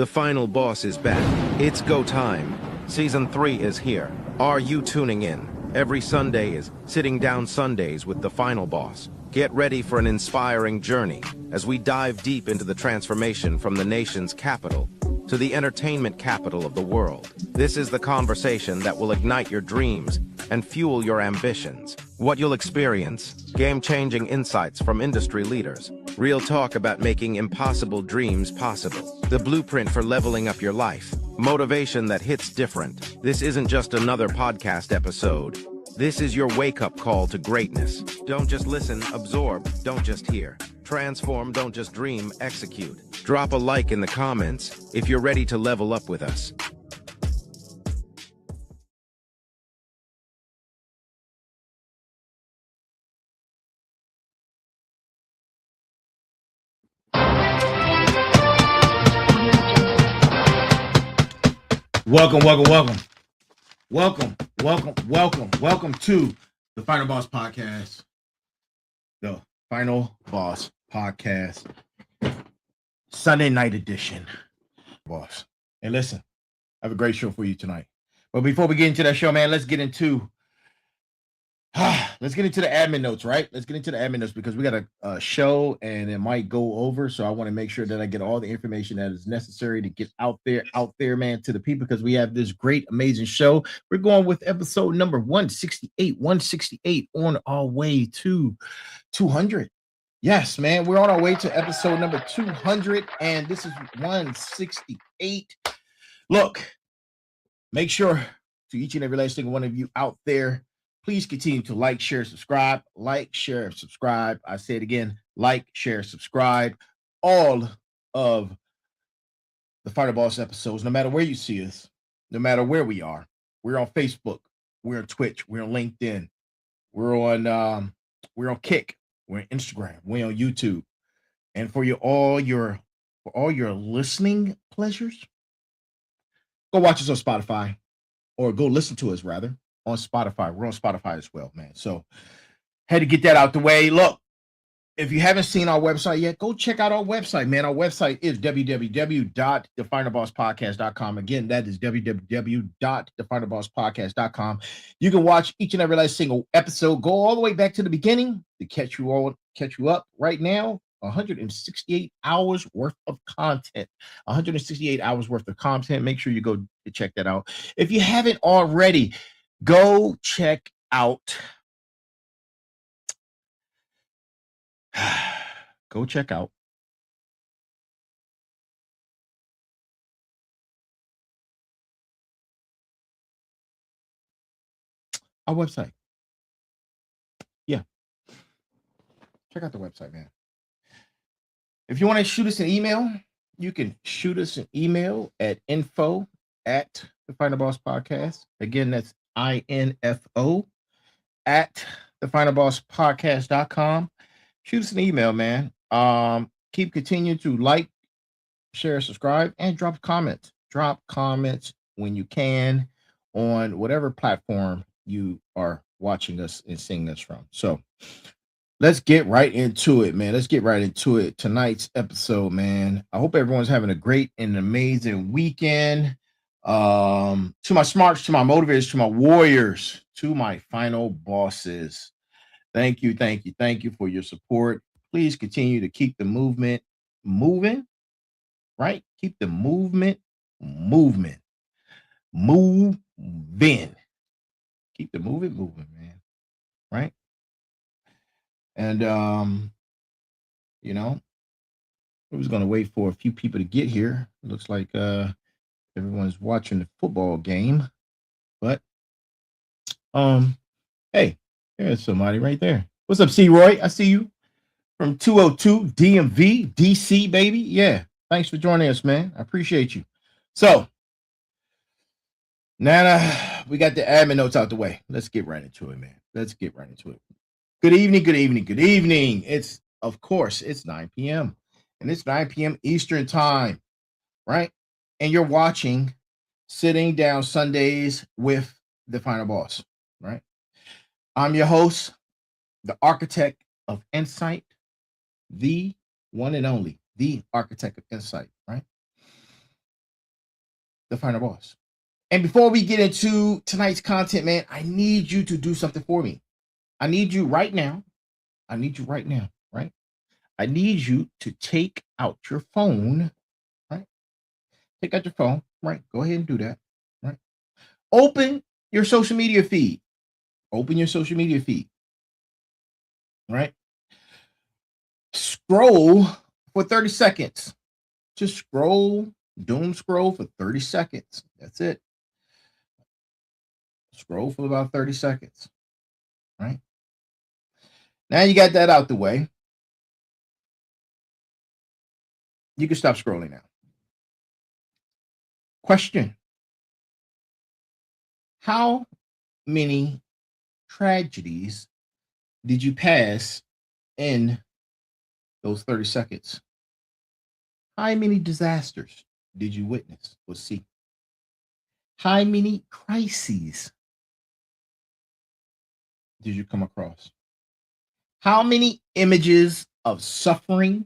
The final boss is back. It's go time. Season 3 is here. Are you tuning in? Every Sunday is Sitting Down Sundays with the final boss. Get ready for an inspiring journey as we dive deep into the transformation from the nation's capital to the entertainment capital of the world. This is the conversation that will ignite your dreams and fuel your ambitions. What you'll experience: game-changing insights from industry leaders, real talk about making impossible dreams possible, the blueprint for leveling up your life, motivation that hits different. This isn't just another podcast episode. This is your wake-up call to greatness. Don't just listen, absorb, don't just hear. Transform, don't just dream, execute. Drop a like in the comments if you're ready to level up with us. Welcome to the Final Boss Podcast. The Final Boss Podcast, Sunday night edition. Boss. And listen, I have a great show for you tonight. But before we get into that show, man, let's get into the admin notes, right? Let's get into the admin notes because we got a show and it might go over. So I want to make sure that I get all the information that is necessary to get out there, man, to the people, because we have this great, amazing show. We're going with episode number 168 on our way to 200. Yes, man, we're on our way to episode number 200, and this is 168. Look, make sure to each and every last single one of you out there, please continue to like, share, subscribe. Like, share, subscribe. I say it again, like, share, subscribe. All of the Final Boss episodes, no matter where you see us, no matter where we are. We're on Facebook, we're on Twitch, we're on LinkedIn, we're on Kick, we're on Instagram, we're on YouTube. And for all your listening pleasures, go watch us on Spotify, or go listen to us rather on Spotify. We're on Spotify as well, man. So had to get that out the way. Look, if you haven't seen our website yet, go check out our website, man. Our website is www.thefinalbosspodcast.com. Again, that is www.thefinalbosspodcast.com. You can watch each and every last single episode. Go all the way back to the beginning to catch you up right now. 168 hours worth of content. 168 hours worth of content. Make sure you go check that out. If you haven't already, go check out our website. Yeah. Check out the website, man. If you want to shoot us an email, you can shoot us an email at info@thefinalbosspodcast. Again, that's info@thefinalbosspodcast.com. Shoot us an email, man. Keep continuing to like, share, subscribe, and drop comments. Drop comments when you can on whatever platform you are watching us and seeing us from. So let's get right into it, man. Let's get right into it. Tonight's episode, man. I hope everyone's having a great and amazing weekend. To my smarts, to my motivators, to my warriors, to my final bosses. Thank you for your support. Please continue to keep the movement moving, right? Keep the movement moving. Keep the movement moving, man. Right? And I was gonna wait for a few people to get here. It looks like everyone's watching the football game, but hey, there's somebody right there. What's up, C Roy? I see you from 202 DMV DC, baby. Yeah, thanks for joining us, man. I appreciate you. So now we got the admin notes out the way. Let's get right into it, man. Let's get right into it. Good evening. It's 9 p.m. and it's 9 p.m. Eastern time, right? And you're watching Sitting Down Sundays with the Final Boss, right? I'm your host, the architect of insight, the one and only, the architect of insight, right? the final boss. And before we get into tonight's content, man, I need you to do something for me. I need you right now. I need you right now, right? I need you to take out your phone, right? Take out your phone, right? Go ahead and do that, right? Open your social media feed. Open your social media feed, right? Scroll for 30 seconds. Just scroll, doom scroll for 30 seconds. That's it. Scroll for about 30 seconds, right? Now you got that out the way. You can stop scrolling now. Question: how many tragedies did you pass in those 30 seconds? How many disasters did you witness or see? How many crises did you come across? How many images of suffering,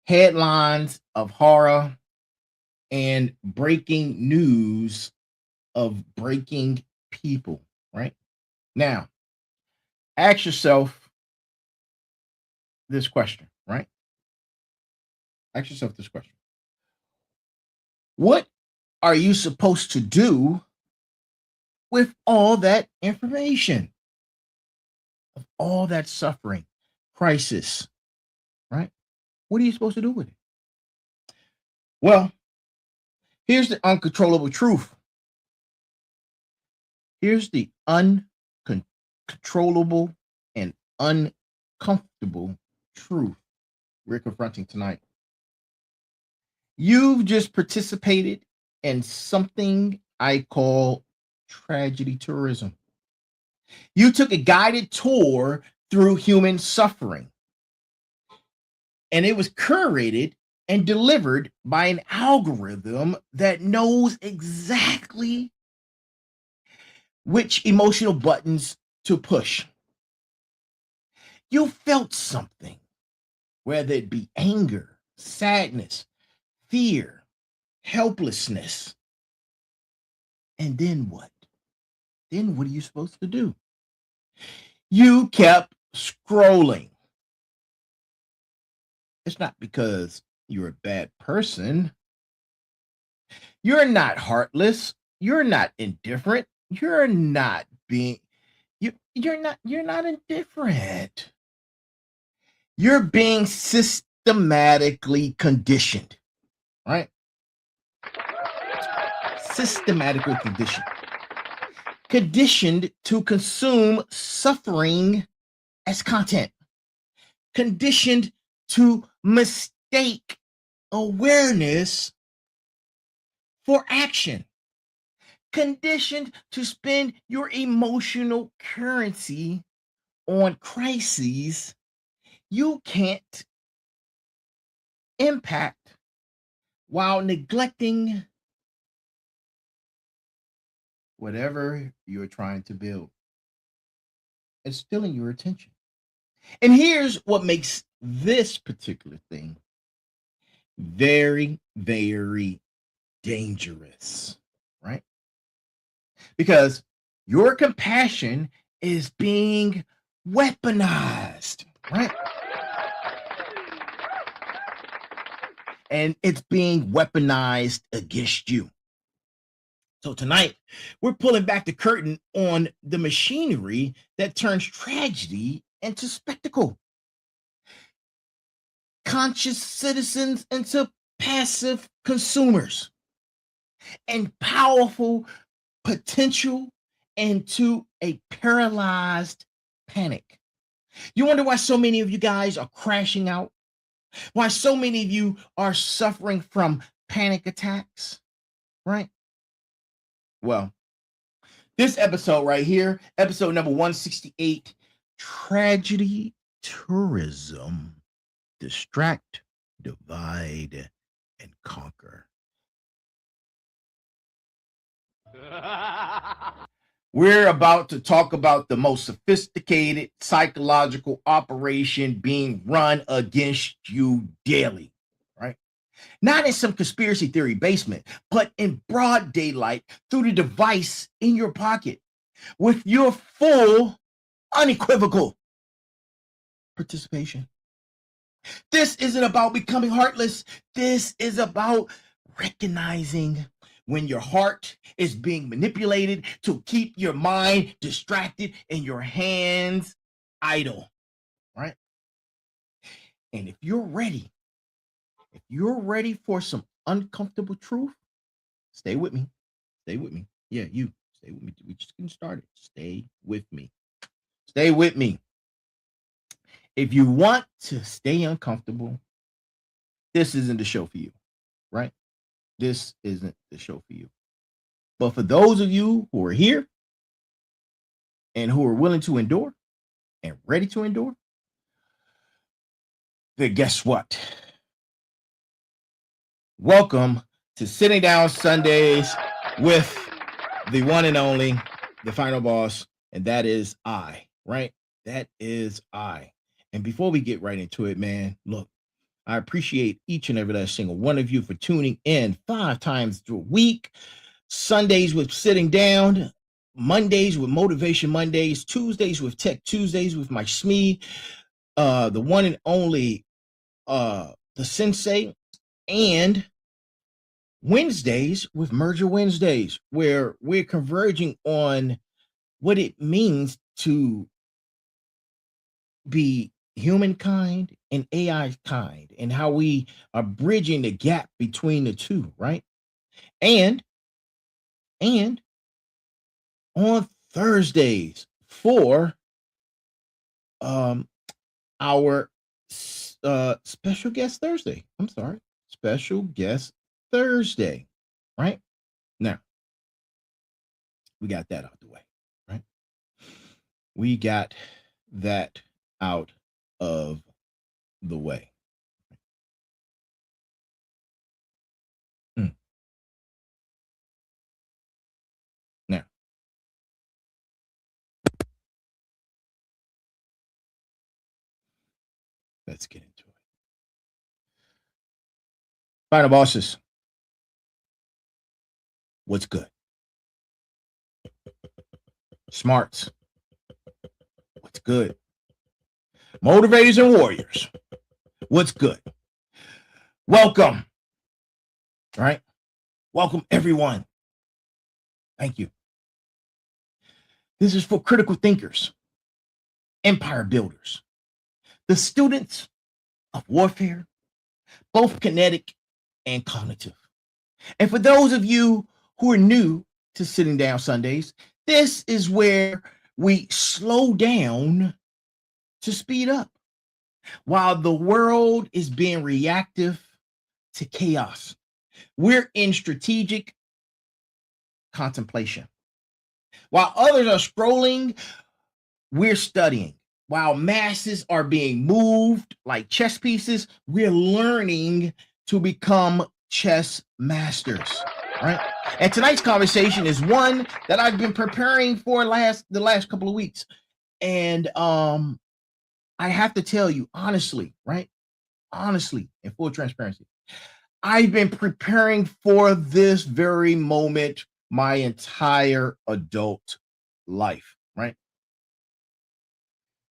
headlines of horror, and breaking news of breaking people, right? Now, ask yourself this question, right? Ask yourself this question. What are you supposed to do with all that information, of all that suffering, crisis, right? What are you supposed to do with it? Well, here's the uncontrollable truth. Here's the uncontrollable and uncomfortable truth we're confronting tonight. You've just participated in something I call tragedy tourism. You took a guided tour through human suffering, and it was curated and delivered by an algorithm that knows exactly which emotional buttons to push. You felt something, whether it be anger, sadness, fear, helplessness. And then what? Then what are you supposed to do? You kept scrolling. It's not because you're a bad person. You're not heartless. You're not indifferent. You're not being you're not indifferent. You're being systematically conditioned, right? Systematically conditioned. Conditioned to consume suffering as content. Conditioned to mistake awareness for action. Conditioned to spend your emotional currency on crises you can't impact while neglecting whatever you're trying to build. It's stealing your attention. And here's what makes this particular thing very, very dangerous, right? Because your compassion is being weaponized, right? And it's being weaponized against you. So tonight, we're pulling back the curtain on the machinery that turns tragedy into spectacle. Conscious citizens into passive consumers. And powerful potential into a paralyzed panic. You wonder why so many of you guys are crashing out? Why so many of you are suffering from panic attacks, right? Well, this episode right here, episode number 168, Tragedy Tourism, Distract, Divide, and Conquer. We're about to talk about the most sophisticated psychological operation being run against you daily, right? Not in some conspiracy theory basement, but in broad daylight through the device in your pocket with your full, unequivocal participation. This isn't about becoming heartless. This is about recognizing when your heart is being manipulated to keep your mind distracted and your hands idle, right? And if you're ready for some uncomfortable truth, stay with me. Stay with me. Yeah, you stay with me. We just getting started. Stay with me. Stay with me. If you want to stay uncomfortable, this isn't the show for you, right? This isn't the show for you. But for those of you who are here and who are willing to endure and ready to endure, then guess what? Welcome to Sitting Down Sundays with the one and only, the final boss, and that is I, right? That is I. And before we get right into it, man, look, I appreciate each and every last single one of you for tuning in 5 times a week. Sundays with Sitting Down, Mondays with Motivation Mondays, Tuesdays with Tech Tuesdays with my Shmee, the one and only the Sensei, and Wednesdays with Merger Wednesdays, where we're converging on what it means to be humankind and AI kind and how we are bridging the gap between the two, right? And on Thursdays for our special guest Thursday. I'm sorry, special guest Thursday, right? Now, we got that out the way, right? We got that out of the way. Now, let's get into it. Final bosses, what's good? Smarts, what's good? Motivators and warriors, what's good? Welcome, right? Welcome, everyone. Thank you. This is for critical thinkers, empire builders, the students of warfare, both kinetic and cognitive. And for those of you who are new to Sitting Down Sundays, this is where we slow down to speed up while the world is being reactive to chaos. We're in strategic contemplation. While others are scrolling, we're studying. While masses are being moved like chess pieces, we're learning to become chess masters, right? And tonight's conversation is one that I've been preparing for the last couple of weeks. And I have to tell you honestly, right? Honestly, in full transparency, I've been preparing for this very moment my entire adult life, right?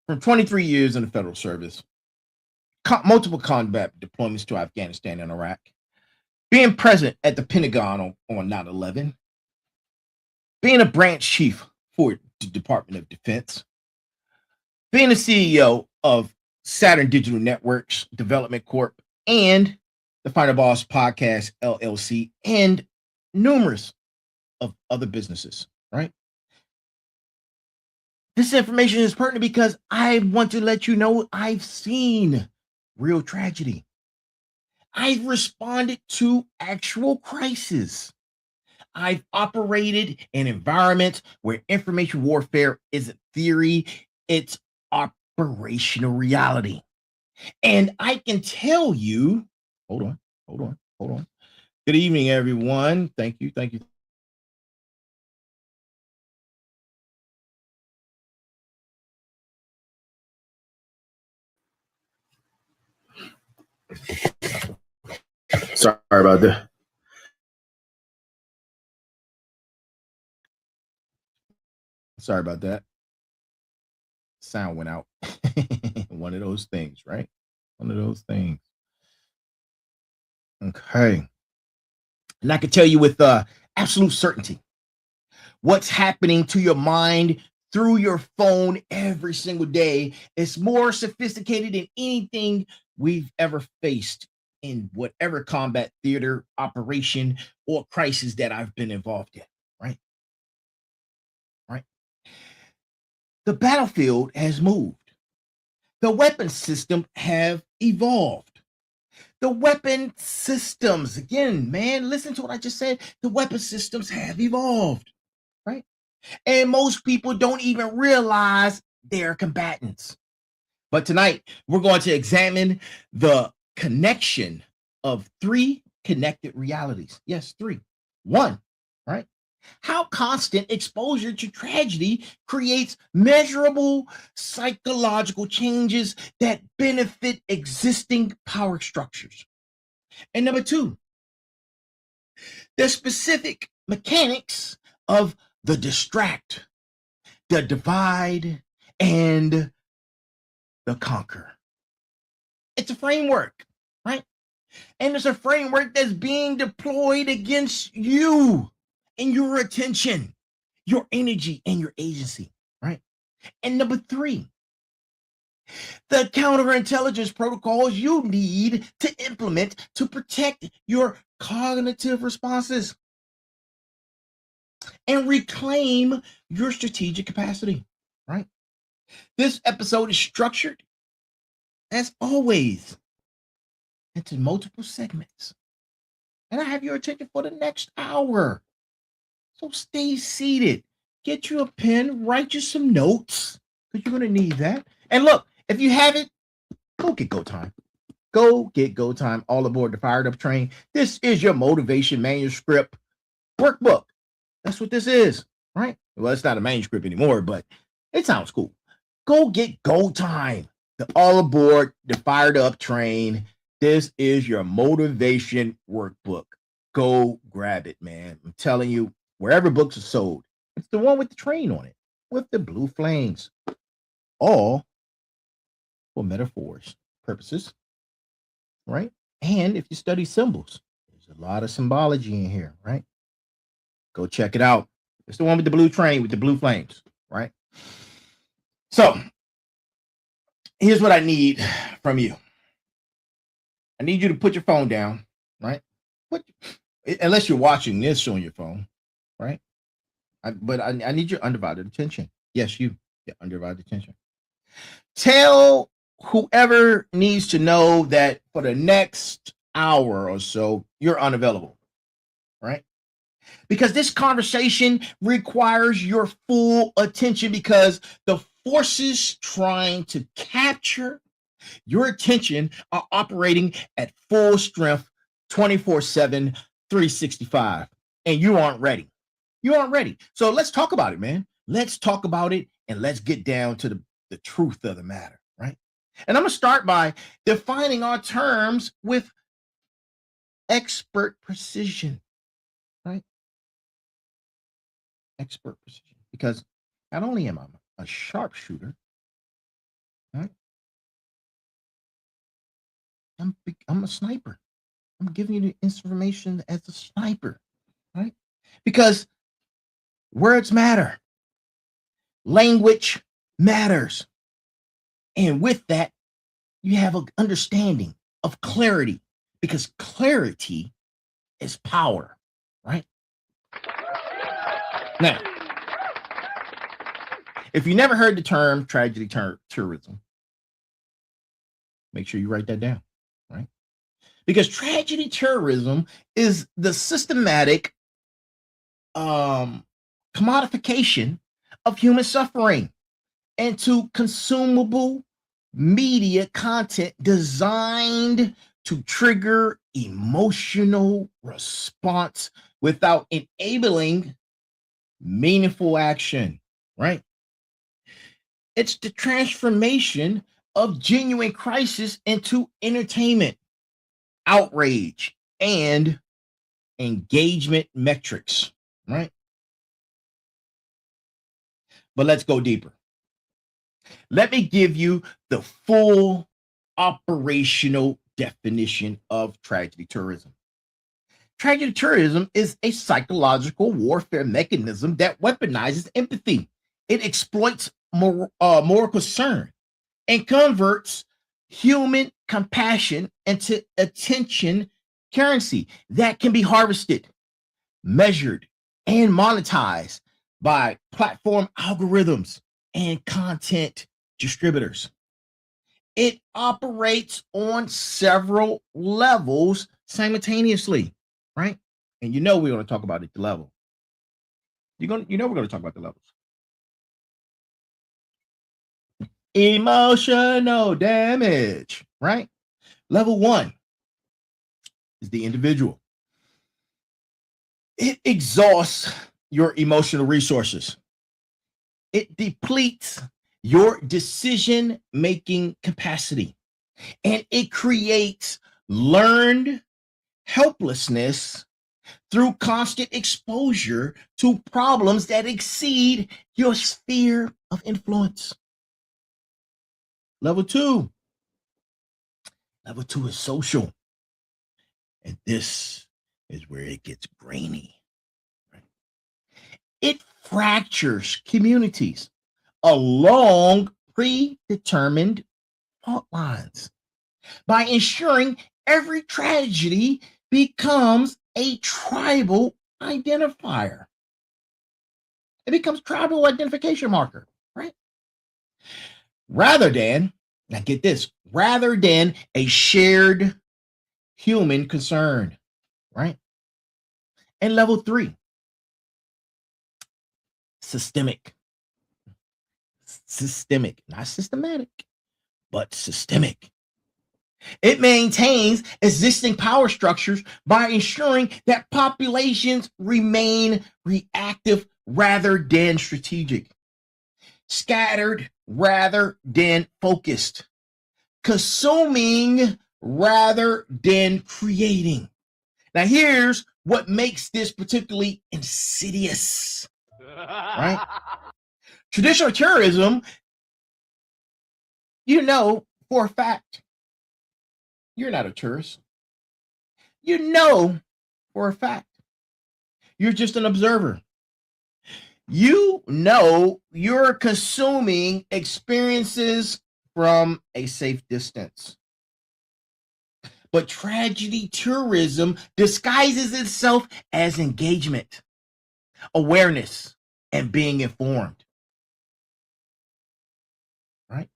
From 23 years in the federal service, multiple combat deployments to Afghanistan and Iraq, being present at the Pentagon on 9/11, being a branch chief for the Department of Defense, being the CEO of Saturn Digital Networks Development Corp. And the Final Boss Podcast LLC, and numerous of other businesses, right? This information is pertinent because I want to let you know I've seen real tragedy. I've responded to actual crisis. I've operated in environments where information warfare isn't theory, it's operational reality. And I can tell you, hold on. Good evening, everyone. Thank you. Sorry about that. Sorry about that. Sound went out. One of those things, right? One of those things. Okay. And I can tell you with absolute certainty what's happening to your mind through your phone every single day is more sophisticated than anything we've ever faced in whatever combat theater, operation, or crisis that I've been involved in, right? Right. The battlefield has moved. The weapon system have evolved. The weapon systems, again, man, listen to what I just said. The weapon systems have evolved, right? And most people don't even realize they're combatants. But tonight, we're going to examine the connection of three connected realities. Yes, three. One, right? How constant exposure to tragedy creates measurable psychological changes that benefit existing power structures. And number two, the specific mechanics of the distract, the divide, and the conquer. It's a framework, right? And it's a framework that's being deployed against you and your attention, your energy, and your agency, right? And number three, the counterintelligence protocols you need to implement to protect your cognitive responses and reclaim your strategic capacity, right? This episode is structured, as always, into multiple segments. And I have your attention for the next hour. So stay seated. Get you a pen, write you some notes, because you're going to need that. And look, if you haven't, go get Go Time. Go get Go Time. All aboard the Fired Up train. This is your motivation manuscript workbook. That's what this is, right? Well, it's not a manuscript anymore, but it sounds cool. Go get Go Time. All aboard the Fired Up train. This is your motivation workbook. Go grab it, man. I'm telling you, wherever books are sold, it's the one with the train on it, with the blue flames. All for metaphors purposes, right? And if you study symbols, there's a lot of symbology in here, right? Go check it out. It's the one with the blue train with the blue flames, right? So here's what I need from you. I need you to put your phone down, right? Unless you're watching this on your phone, right? But I need your undivided attention. Yes, your undivided attention. Tell whoever needs to know that for the next hour or so, you're unavailable, right? Because this conversation requires your full attention because the forces trying to capture your attention are operating at full strength 24/7, 365, and you aren't ready. You aren't ready. So let's talk about it, man. Let's talk about it and let's get down to the truth of the matter, right? And I'm going to start by defining our terms with expert precision, right? Expert precision. Because not only am I a sharpshooter, right? I'm a sniper. I'm giving you the information as a sniper, right? Because words matter. Language matters. And with that, you have an understanding of clarity because clarity is power, right? Now, if you never heard the term tragedy tourism, make sure you write that down, right? Because tragedy tourism is the systematic commodification of human suffering into consumable media content designed to trigger emotional response without enabling meaningful action, right? It's the transformation of genuine crisis into entertainment, outrage, and engagement metrics, right? But let's go deeper. Let me give you the full operational definition of tragedy tourism. Tragedy tourism is a psychological warfare mechanism that weaponizes empathy. It exploits moral concern and converts human compassion into attention currency that can be harvested, measured, and monetized by platform algorithms and content distributors. It operates on several levels simultaneously, right? And you know we're going to talk about the level. We're going to talk about the levels. Emotional damage, right? Level 1 is the individual. It exhausts your emotional resources. It depletes your decision-making capacity, and it creates learned helplessness through constant exposure to problems that exceed your sphere of influence. Level 2. Level 2 is social. And this is where it gets brainy. It fractures communities along predetermined fault lines by ensuring every tragedy becomes a tribal identifier. It becomes tribal identification marker, right? Rather than, now get this, rather than a shared human concern, right? And level 3, systemic. Systemic, not systematic, but systemic. It maintains existing power structures by ensuring that populations remain reactive rather than strategic, scattered rather than focused, consuming rather than creating. Now, here's what makes this particularly insidious, right? Traditional terrorism, you know for a fact, you're not a tourist. You know for a fact, you're just an observer. You know you're consuming experiences from a safe distance. But tragedy tourism disguises itself as engagement, awareness, and being informed. Right?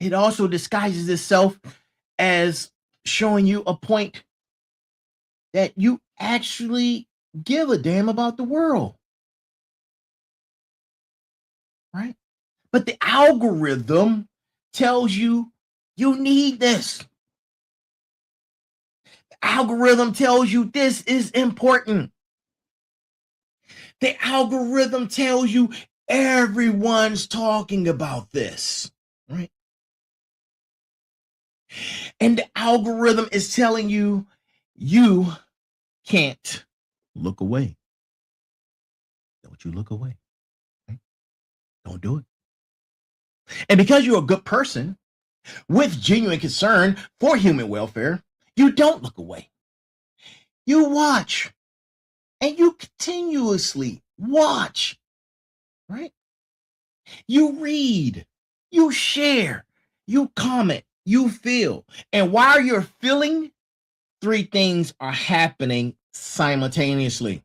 It also disguises itself as showing you a point that you actually give a damn about the world. Right? But the algorithm tells you you need this. The algorithm tells you this is important. The algorithm tells you everyone's talking about this, right? And the algorithm is telling you you can't look away. Don't you look away. Right? Don't do it. And because you're a good person with genuine concern for human welfare, you don't look away. You watch and you continuously watch, right? You read, you share, you comment, you feel. And while you're feeling, 3 things are happening simultaneously.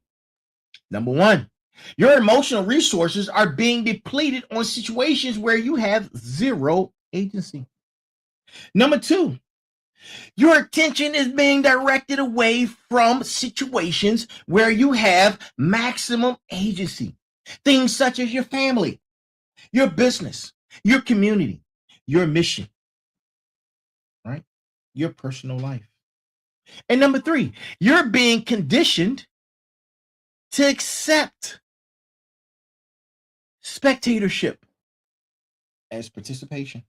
Number 1, your emotional resources are being depleted on situations where you have zero agency. Number 2, your attention is being directed away from situations where you have maximum agency. Things such as your family, your business, your community, your mission, right? Your personal life. And number 3, you're being conditioned to accept spectatorship as participation.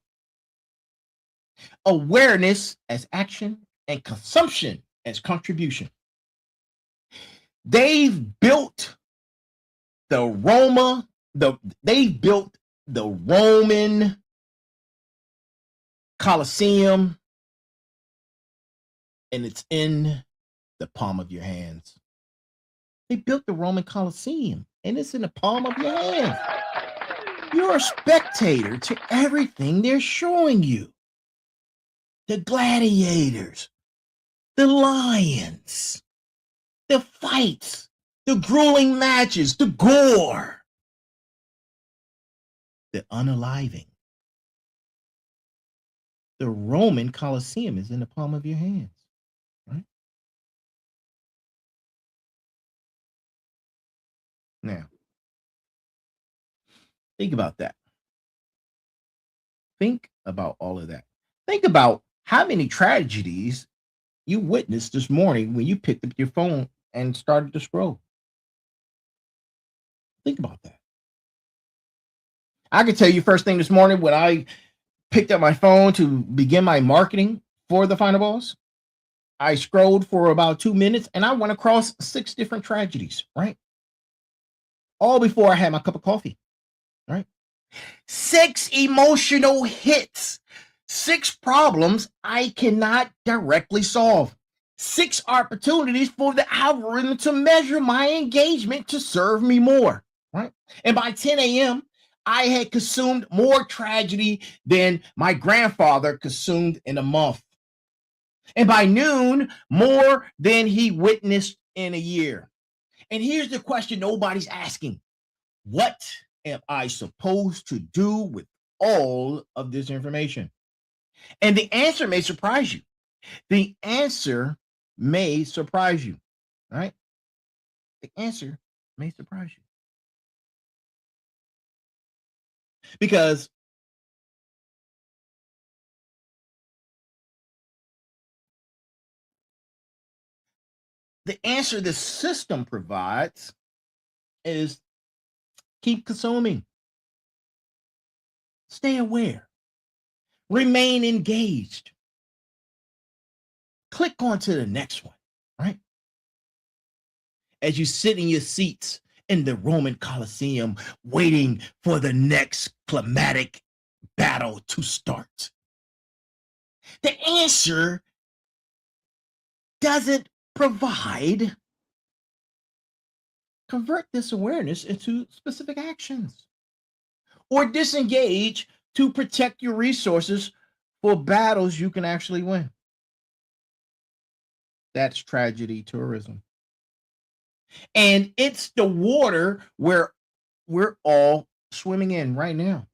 awareness as action, and consumption as contribution. They've built the they've built the Roman Colosseum, and it's in the palm of your hands. They built the Roman Colosseum, and it's in the palm of your hands. You're a spectator to everything they're showing you. The gladiators, the lions, the fights, the grueling matches, the gore, the unaliving. The Roman Colosseum is in the palm of your hands, right? Now, think about that. Think about all of that. Think about how many tragedies you witnessed this morning when you picked up your phone and started to scroll. Think about that. I can tell you first thing this morning when I picked up my phone to begin my marketing for the Final Boss, I scrolled for about 2 minutes and I went across 6 different tragedies, right? All before I had my cup of coffee, right? 6 emotional hits, 6 problems I cannot directly solve, 6 opportunities for the algorithm to measure my engagement to serve me more, right? And by 10 a.m., I had consumed more tragedy than my grandfather consumed in a month. And by noon, more than he witnessed in a year. And here's the question nobody's asking. What am I supposed to do with all of this information? And the answer may surprise you. The answer may surprise you, right? The answer may surprise you. Because the answer the system provides is keep consuming, stay aware, remain engaged, click on to the next one, right? As you sit in your seats in the Roman Colosseum, waiting for the next climatic battle to start. The answer doesn't provide. Convert this awareness into specific actions or disengage to protect your resources for battles you can actually win. That's tragedy tourism. And it's the water where we're all swimming in right now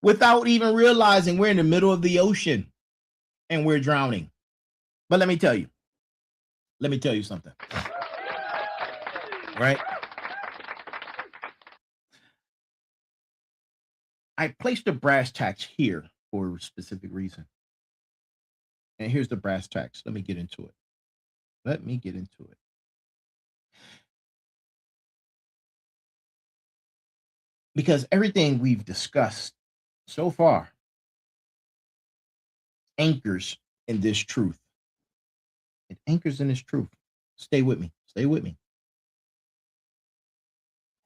without even realizing we're in the middle of the ocean and we're drowning. But let me tell you something, right? I placed the brass tacks here for a specific reason. And here's the brass tacks. Let me get into it. Because everything we've discussed so far anchors in this truth. It anchors in this truth. Stay with me.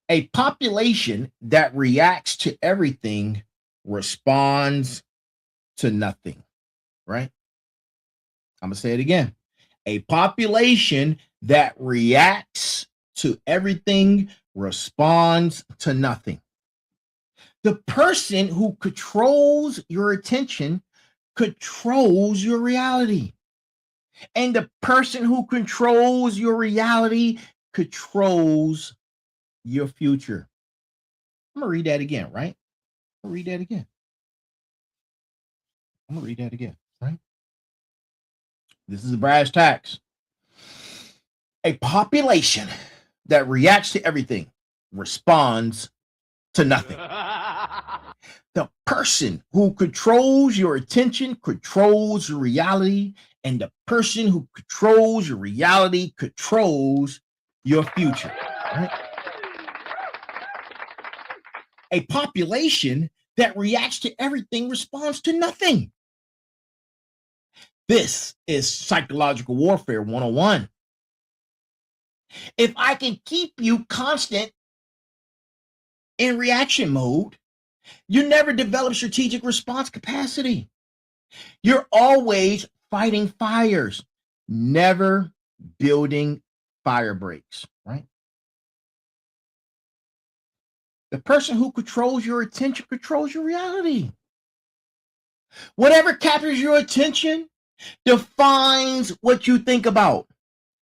A population that reacts to everything responds to nothing, right? I'm going to say it again. A population that reacts to everything responds to nothing. The person who controls your attention controls your reality. And the person who controls your reality controls your future. I'm going to read that again, right? I'm going to read that again, right? This is the brass tacks. A population that reacts to everything responds to nothing. The person who controls your attention controls your reality, and the person who controls your reality controls your future, right? A population that reacts to everything responds to nothing. This is psychological warfare 101. If I can keep you constant in reaction mode, you never develop strategic response capacity. You're always fighting fires, never building fire breaks, right? The person who controls your attention controls your reality. Whatever captures your attention defines what you think about,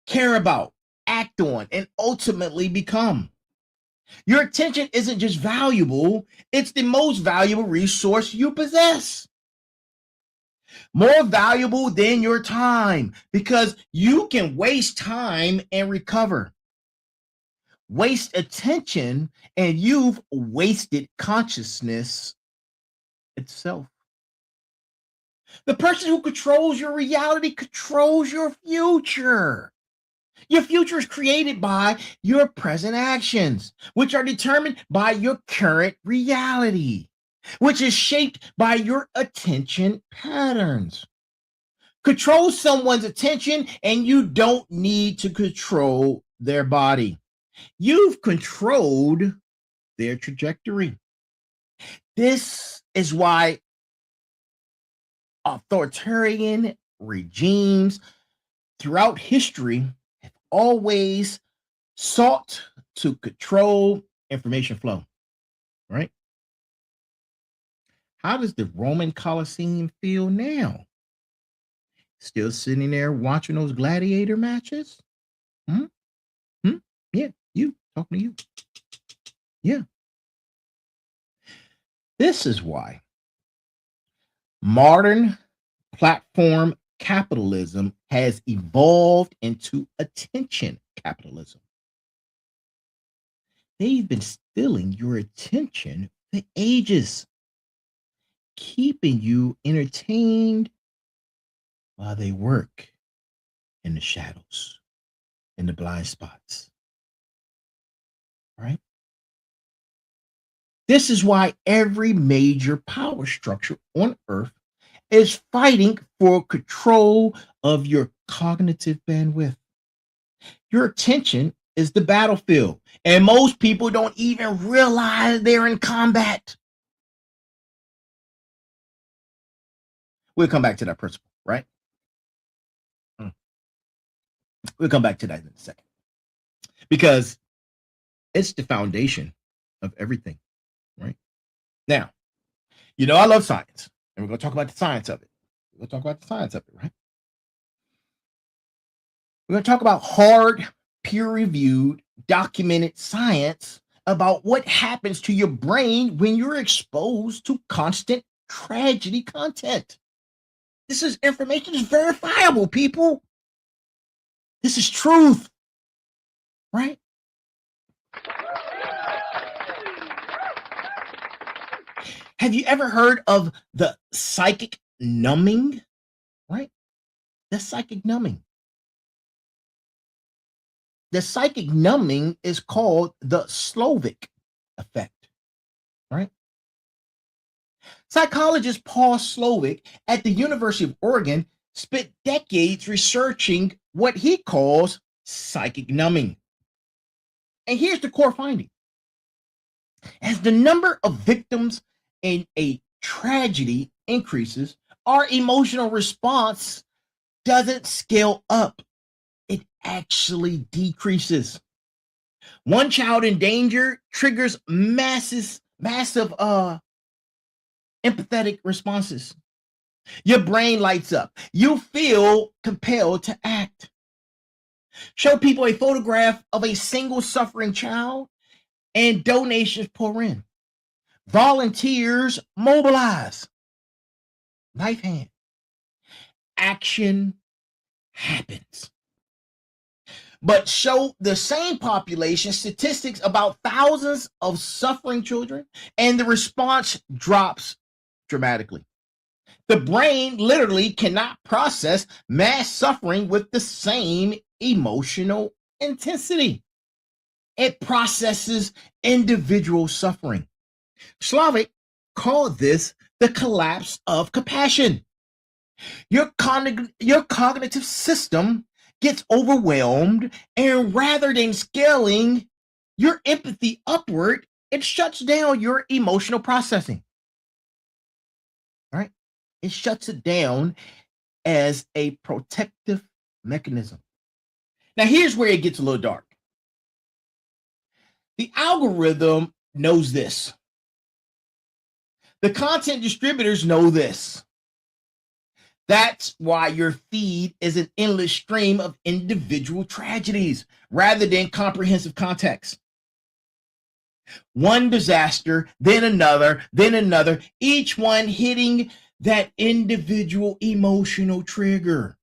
care about, act on, and ultimately become. Your attention isn't just valuable, it's the most valuable resource you possess. More valuable than your time, because you can waste time and recover. Waste attention and you've wasted consciousness itself. The person who controls your reality controls your future. Your future is created by your present actions, which are determined by your current reality, which is shaped by your attention patterns. Control someone's attention and you don't need to control their body. You've controlled their trajectory. This is why authoritarian regimes throughout history have always sought to control information flow, right? How does the Roman Colosseum feel now? Still sitting there watching those gladiator matches? Hmm? Yeah, you, talking to you. Yeah. This is why modern platform capitalism has evolved into attention capitalism. They've been stealing your attention for ages, keeping you entertained while they work in the shadows, in the blind spots. Right? This is why every major power structure on earth is fighting for control of your cognitive bandwidth. Your attention is the battlefield, and most people don't even realize they're in combat. We'll come back to that principle, right? We'll come back to that in a second, because it's the foundation of everything, right? Now, I love science, and we're going to talk about the science of it. Right? We're going to talk about hard, peer-reviewed, documented science about what happens to your brain when you're exposed to constant tragedy content. This is information that's verifiable, people. This is truth, right? Have you ever heard of the psychic numbing, right? The psychic numbing. The psychic numbing is called the Slovic effect, right? Psychologist Paul Slovic at the University of Oregon spent decades researching what he calls psychic numbing. And here's the core finding. As the number of victims in a tragedy increases, our emotional response doesn't scale up. It actually decreases. One child in danger triggers massive empathetic responses. Your brain lights up. You feel compelled to act. Show people a photograph of a single suffering child and donations pour in. Volunteers mobilize. Knife hand. Action happens. But show the same population statistics about thousands of suffering children, and the response drops dramatically. The brain literally cannot process mass suffering with the same emotional intensity. It processes individual suffering. Slovic call this the collapse of compassion. Your cognitive system gets overwhelmed, and rather than scaling your empathy upward, it shuts down your emotional processing. Right? It shuts it down as a protective mechanism. Now, here's where it gets a little dark. The algorithm knows this. The content distributors know this. That's why your feed is an endless stream of individual tragedies rather than comprehensive context. One disaster, then another, each one hitting that individual emotional trigger,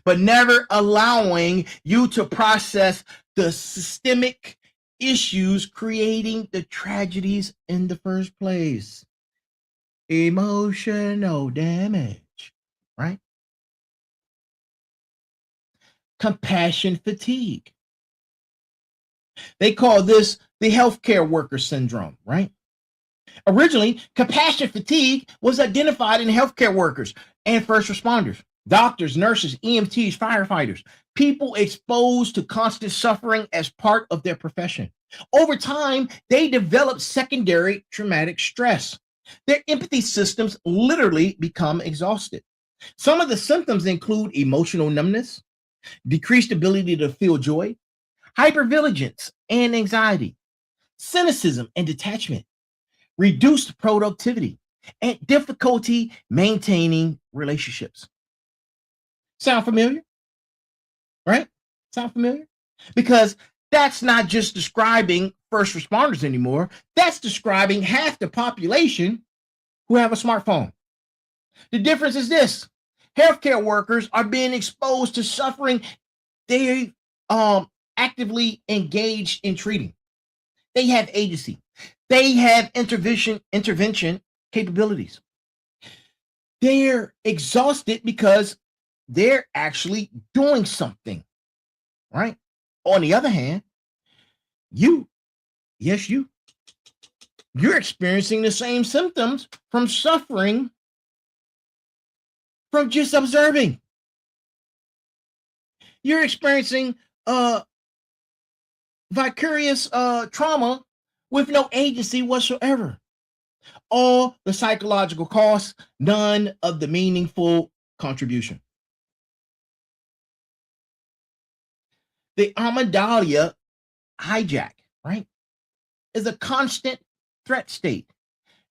but never allowing you to process the systemic issues creating the tragedies in the first place. Emotional damage, right? Compassion fatigue. They call this the healthcare worker syndrome, right? Originally, compassion fatigue was identified in healthcare workers and first responders, doctors, nurses, EMTs, firefighters, people exposed to constant suffering as part of their profession. Over time, they develop secondary traumatic stress. Their empathy systems literally become exhausted. Some of the symptoms include emotional numbness, decreased ability to feel joy, hypervigilance and anxiety, cynicism and detachment, reduced productivity, and difficulty maintaining relationships. Sound familiar? Right? Sound familiar? Because that's not just describing first responders anymore. That's describing half the population who have a smartphone. The difference is this: healthcare workers are being exposed to suffering they actively engaged in treating. They have agency. They have intervention capabilities. They're exhausted because they're actually doing something, right? On the other hand, you're experiencing the same symptoms from suffering from just observing. You're experiencing vicarious trauma with no agency whatsoever. All the psychological costs, none of the meaningful contribution. The amygdala hijack, right, is a constant threat state.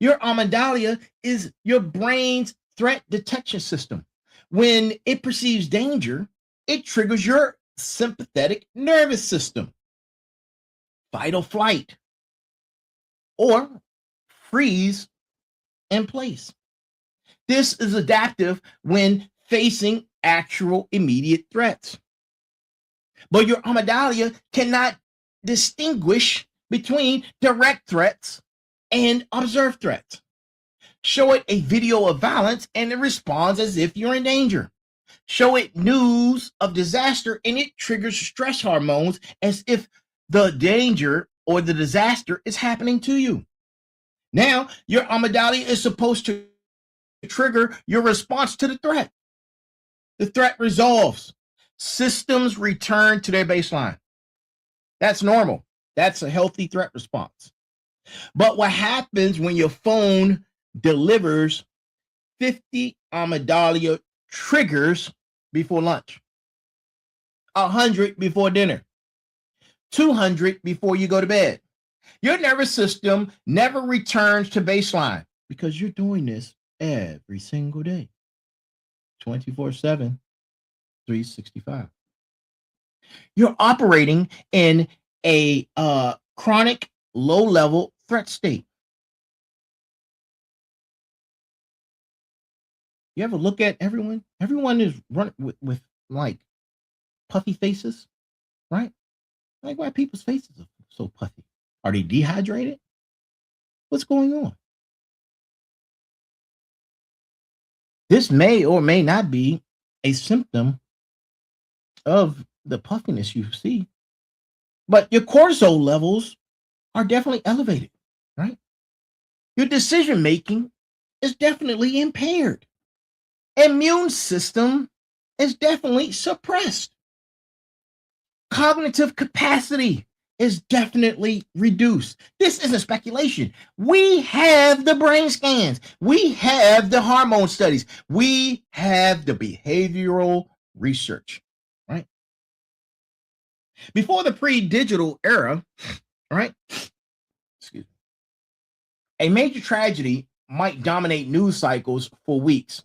Your amygdala is your brain's threat detection system. When it perceives danger, it triggers your sympathetic nervous system, fight or flight, or freeze in place. This is adaptive when facing actual immediate threats. But your amygdala cannot distinguish between direct threats and observed threats. Show it a video of violence and it responds as if you're in danger. Show it news of disaster and it triggers stress hormones as if the danger or the disaster is happening to you. Now, your amygdala is supposed to trigger your response to the threat. The threat resolves. Systems return to their baseline. That's normal. That's a healthy threat response. But what happens when your phone delivers 50 amygdala triggers before lunch, 100 before dinner, 200 before you go to bed? Your nervous system never returns to baseline because you're doing this every single day, 24/7, 365. You're operating in a chronic low-level threat state. You ever look at everyone? Everyone is running with like puffy faces, right? Like, why people's faces are so puffy? Are they dehydrated? What's going on? This may or may not be a symptom of the puffiness you see, but your cortisol levels are definitely elevated, right? Your decision making is definitely impaired. Immune system is definitely suppressed. Cognitive capacity is definitely reduced. This isn't speculation. We have the brain scans. We have the hormone studies. We have the behavioral research, right? Before the pre-digital era, right? Excuse me. A major tragedy might dominate news cycles for weeks,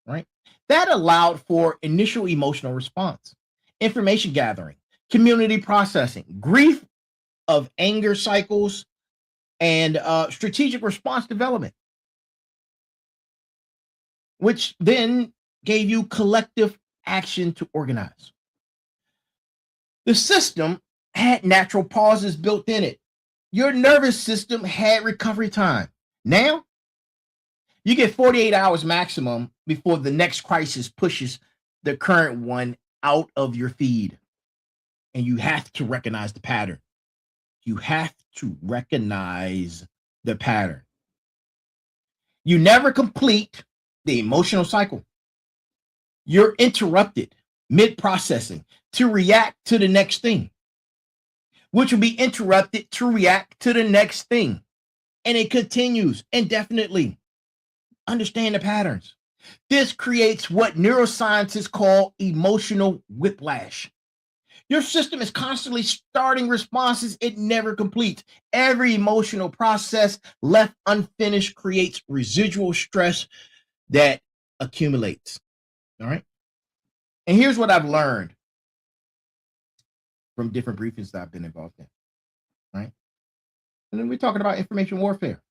right? That allowed for initial emotional response, information gathering, community processing, grief of anger cycles, and strategic response development, which then gave you collective action to organize. The system had natural pauses built in it. Your nervous system had recovery time. Now, you get 48 hours maximum before the next crisis pushes the current one out of your feed. And you have to recognize the pattern. You have to recognize the pattern. You never complete the emotional cycle. You're interrupted mid-processing to react to the next thing, which will be interrupted to react to the next thing. And it continues indefinitely. Understand the patterns. This creates what neuroscientists call emotional whiplash. Your system is constantly starting responses it never completes. Every emotional process left unfinished creates residual stress that accumulates. All right. And here's what I've learned from different briefings that I've been involved in. Right. And then we're talking about information warfare.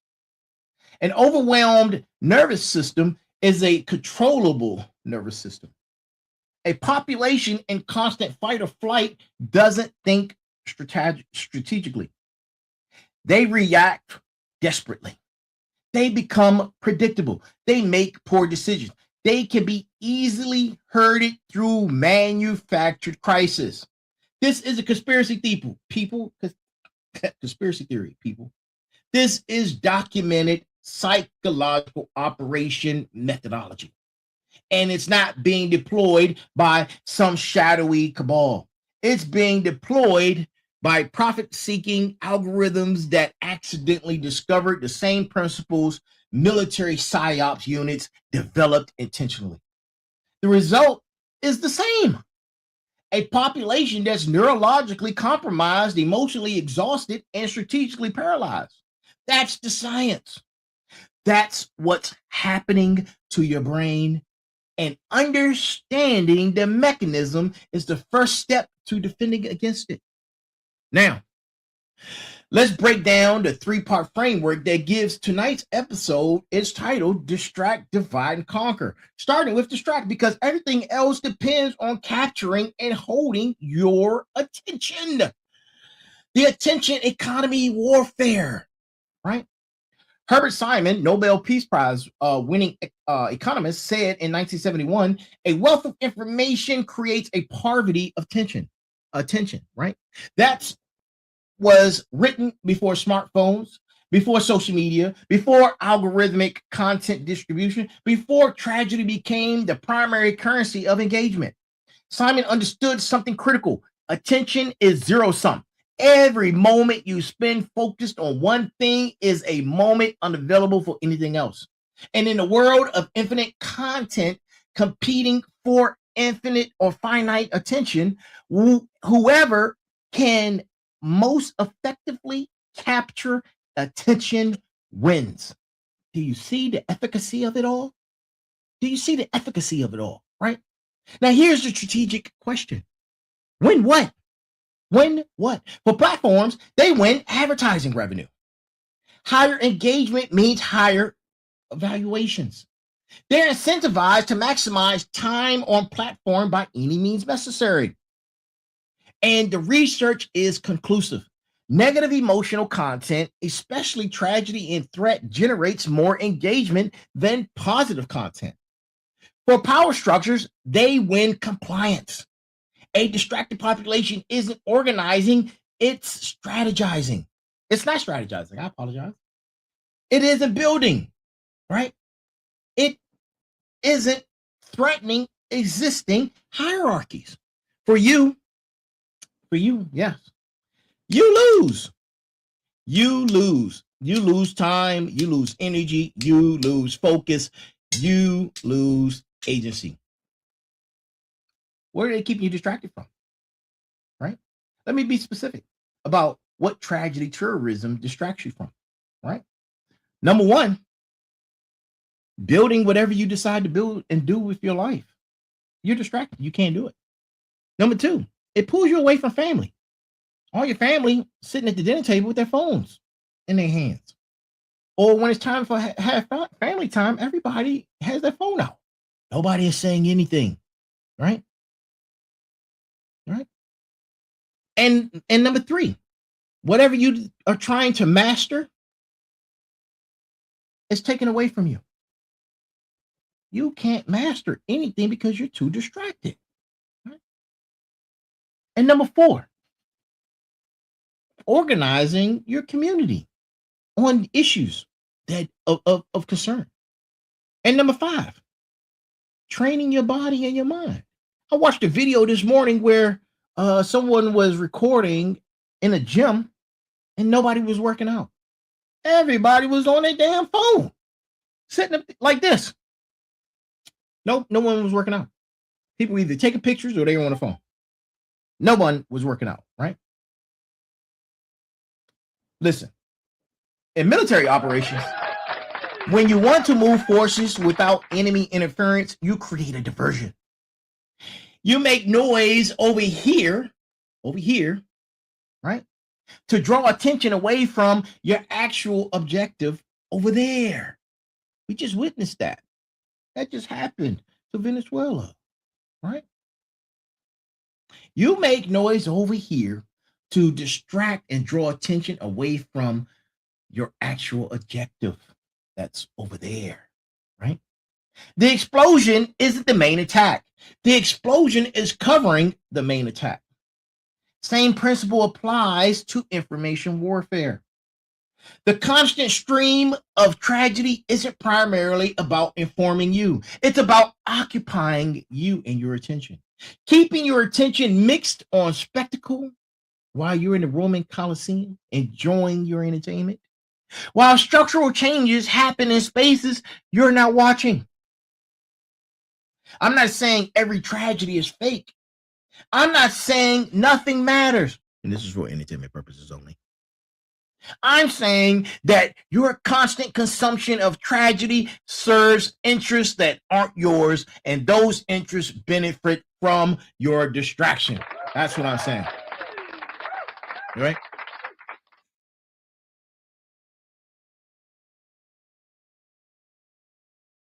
An overwhelmed nervous system is a controllable nervous system. A population in constant fight or flight doesn't think strategically. They react desperately. They become predictable. They make poor decisions. They can be easily herded through manufactured crisis. This is a conspiracy theory, people. Conspiracy theory, people. This is documented psychological operation methodology. And it's not being deployed by some shadowy cabal. It's being deployed by profit-seeking algorithms that accidentally discovered the same principles military psyops units developed intentionally. The result is the same. A population that's neurologically compromised, emotionally exhausted, and strategically paralyzed. That's the science. That's what's happening to your brain. And understanding the mechanism is the first step to defending against it. Now, let's break down the three-part framework that gives tonight's episode its title, Distract, Divide, and Conquer. Starting with distract, because everything else depends on capturing and holding your attention. The attention economy warfare, right? Herbert Simon, Nobel Peace Prize winning economist, said in 1971, a wealth of information creates a poverty of attention, right? That was written before smartphones, before social media, before algorithmic content distribution, before tragedy became the primary currency of engagement. Simon understood something critical. Attention is zero-sum. Every moment you spend focused on one thing is a moment unavailable for anything else. And in the world of infinite content competing for infinite or finite attention, whoever can most effectively capture attention wins. Do you see the efficacy of it all? Do you see the efficacy of it all, right? Now, here's the strategic question. Win what? Win what? For platforms, they win advertising revenue. Higher engagement means higher valuations. They're incentivized to maximize time on platform by any means necessary. And the research is conclusive. Negative emotional content, especially tragedy and threat, generates more engagement than positive content. For power structures, they win compliance. A distracted population isn't organizing, it's strategizing. It's not strategizing, I apologize. It isn't building, right? It isn't threatening existing hierarchies. For you, yes. You lose. You lose. You lose time. You lose energy. You lose focus. You lose agency. Where are they keeping you distracted from? Right? Let me be specific about what tragedy tourism distracts you from. Right? Number one, building whatever you decide to build and do with your life. You're distracted. You can't do it. Number two, it pulls you away from family. All your family sitting at the dinner table with their phones in their hands. Or when it's time for have family time, everybody has their phone out. Nobody is saying anything, right? Right. And number three, whatever you are trying to master is taken away from you. You can't master anything because you're too distracted. Right? And number four, organizing your community on issues that of concern. And number five, training your body and your mind. I watched a video this morning where someone was recording in a gym and nobody was working out. Everybody was on their damn phone, sitting up like this. Nope, no one was working out. People either taking pictures or they were on the phone. No one was working out, right? Listen, in military operations, when you want to move forces without enemy interference, you create a diversion. You make noise over here, right? To draw attention away from your actual objective over there. We just witnessed that. That just happened to Venezuela, right? You make noise over here to distract and draw attention away from your actual objective that's over there, right? The explosion isn't the main attack. The explosion is covering the main attack. Same principle applies to information warfare. The constant stream of tragedy isn't primarily about informing you. It's about occupying you and your attention. Keeping your attention mixed on spectacle while you're in the Roman Colosseum enjoying your entertainment. While structural changes happen in spaces you're not watching. I'm not saying every tragedy is fake. I'm not saying nothing matters. And this is for entertainment purposes only. I'm saying that your constant consumption of tragedy serves interests that aren't yours, and those interests benefit from your distraction. That's what I'm saying. Right?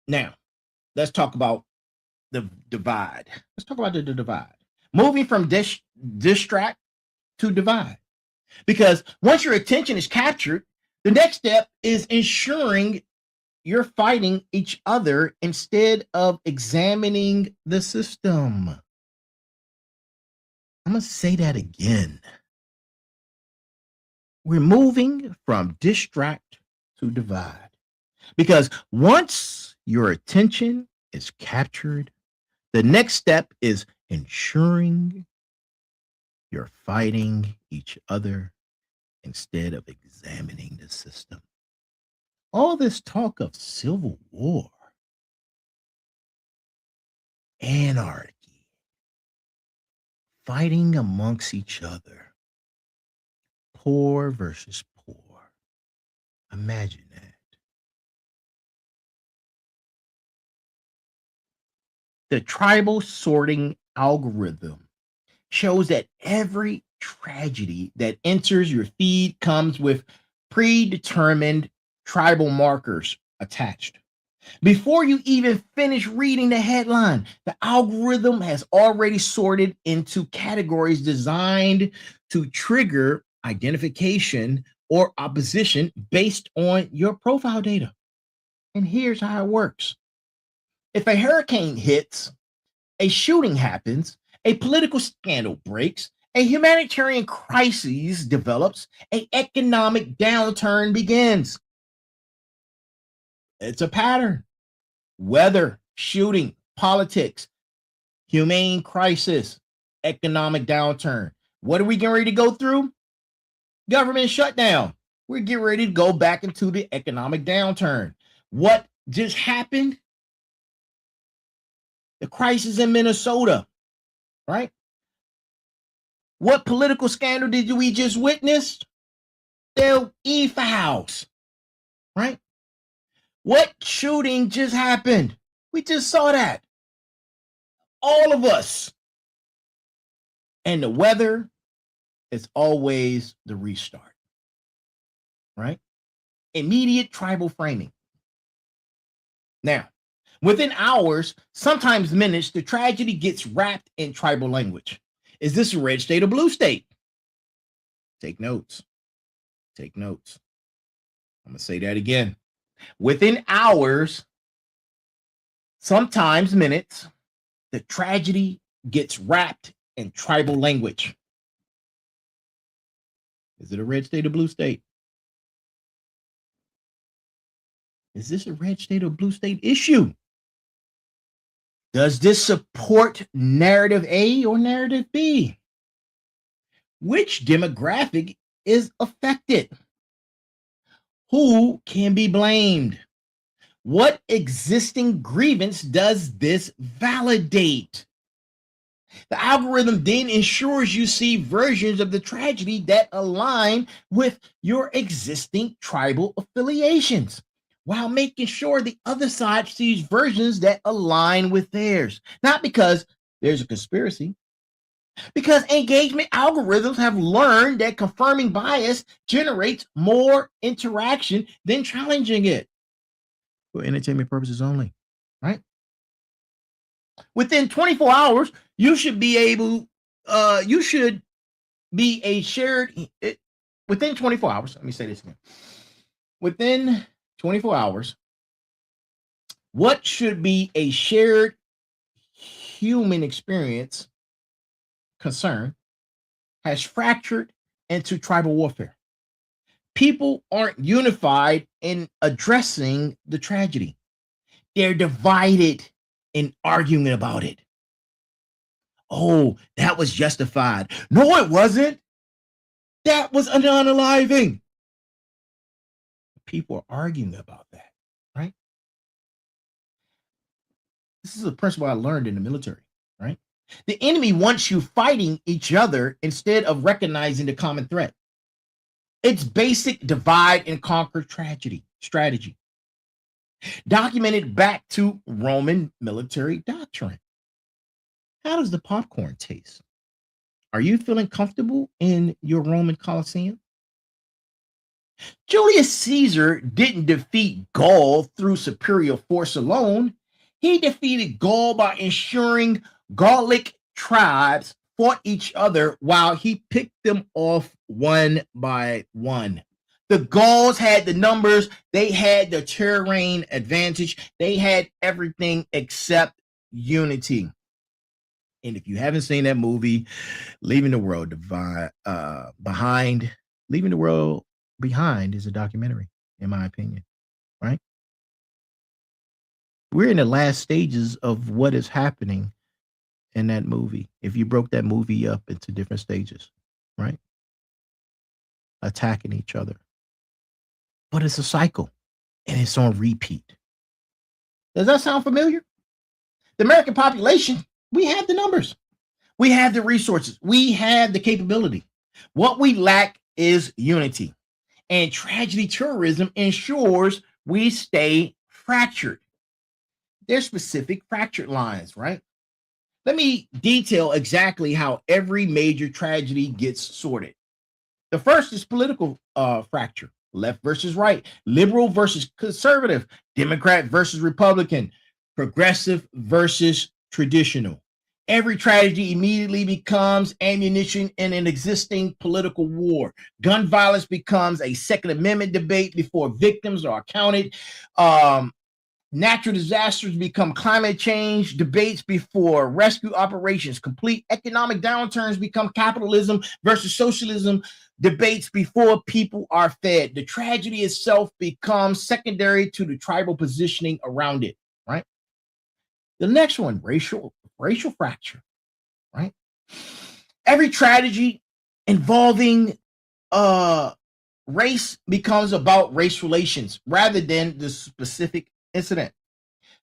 Now, let's talk about the divide. Let's talk about the divide. Moving from distract to divide. Because once your attention is captured, the next step is ensuring you're fighting each other instead of examining the system. I'm going to say that again. We're moving from distract to divide. Because once your attention is captured, the next step is ensuring you're fighting each other instead of examining the system. All this talk of civil war, anarchy, fighting amongst each other, poor versus poor. Imagine that. The tribal sorting algorithm shows that every tragedy that enters your feed comes with predetermined tribal markers attached. Before you even finish reading the headline, the algorithm has already sorted into categories designed to trigger identification or opposition based on your profile data. And here's how it works. If a hurricane hits, a shooting happens, a political scandal breaks, a humanitarian crisis develops, an economic downturn begins. It's a pattern. Weather, shooting, politics, humane crisis, economic downturn. What are we getting ready to go through? Government shutdown. We're getting ready to go back into the economic downturn. What just happened? The crisis in Minnesota, right? What political scandal did we just witness? The e-files, right? What shooting just happened? We just saw that. All of us. And the weather is always the restart, right? Immediate tribal framing. Now, within hours, sometimes minutes, the tragedy gets wrapped in tribal language. Is this a red state or blue state? Take notes. Take notes. I'm going to say that again. Within hours, sometimes minutes, the tragedy gets wrapped in tribal language. Is it a red state or blue state? Is this a red state or blue state issue? Does this support narrative A or narrative B? Which demographic is affected? Who can be blamed? What existing grievance does this validate? The algorithm then ensures you see versions of the tragedy that align with your existing tribal affiliations, while making sure the other side sees versions that align with theirs. Not because there's a conspiracy, because engagement algorithms have learned that confirming bias generates more interaction than challenging it. For entertainment purposes only, right? Within 24 hours, you should be able, you should be a shared, within 24 hours, let me say this again. Within 24 hours, what should be a shared human experience concern has fractured into tribal warfare. People aren't unified in addressing the tragedy. They're divided in arguing about it. Oh, that was justified. No, it wasn't. That was an unaliving. People are arguing about that, right? This is a principle I learned in the military, right? The enemy wants you fighting each other instead of recognizing the common threat. It's basic divide and conquer strategy, documented back to Roman military doctrine. How does the popcorn taste? Are you feeling comfortable in your Roman Colosseum? Julius Caesar didn't defeat Gaul through superior force alone. He defeated Gaul by ensuring Gallic tribes fought each other while he picked them off one by one. The Gauls had the numbers, they had the terrain advantage, they had everything except unity. And if you haven't seen that movie, Leaving the World Behind, Leaving the World Behind is a documentary, in my opinion, right? We're in the last stages of what is happening in that movie. If you broke that movie up into different stages, right? Attacking each other. But it's a cycle and it's on repeat. Does that sound familiar? The American population, we have the numbers. We have the resources. We have the capability. What we lack is unity. And tragedy tourism ensures we stay fractured. There's specific fractured lines, right? Let me detail exactly how every major tragedy gets sorted. The first is political fracture. Left versus right, liberal versus conservative, Democrat versus Republican, progressive versus traditional. Every tragedy immediately becomes ammunition in an existing political war. Gun violence becomes a Second Amendment debate before victims are counted. Natural disasters become climate change debates before rescue operations complete. Economic downturns become capitalism versus socialism debates before people are fed. The tragedy itself becomes secondary to the tribal positioning around it, right? The next one, racial fracture, right? Every tragedy involving race becomes about race relations rather than the specific incident.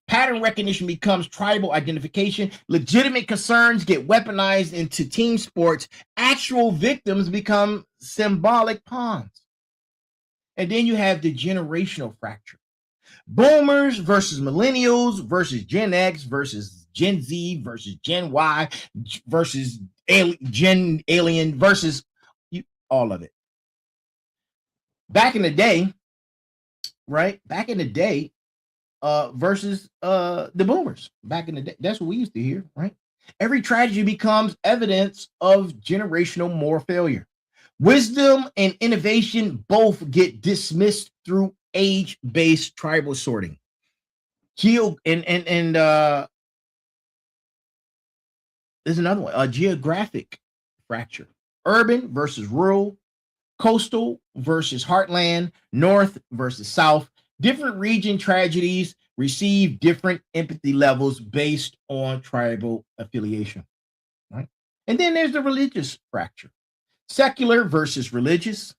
Pattern recognition becomes tribal identification. Legitimate concerns get weaponized into team sports. Actual victims become symbolic pawns. And then you have the generational fracture. Boomers versus millennials versus Gen X versus Gen Z versus Gen Y versus Gen Alien versus all of it. Back in the day, right? Back in the day, versus the boomers. Back in the day, that's what we used to hear, right? Every tragedy becomes evidence of generational moral failure. Wisdom and innovation both get dismissed through age-based tribal sorting. There's another one, a geographic fracture. Urban versus rural, coastal versus heartland, north versus south. Different region tragedies receive different empathy levels based on tribal affiliation, right? And then there's the religious fracture. Secular versus religious.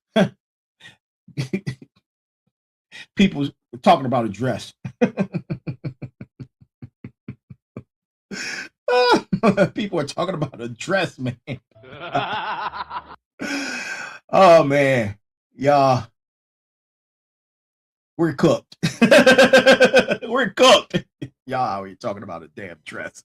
People talking about a dress. People are talking about a dress, man. Oh, man. Y'all. We're cooked. We're cooked. Y'all are talking about a damn dress.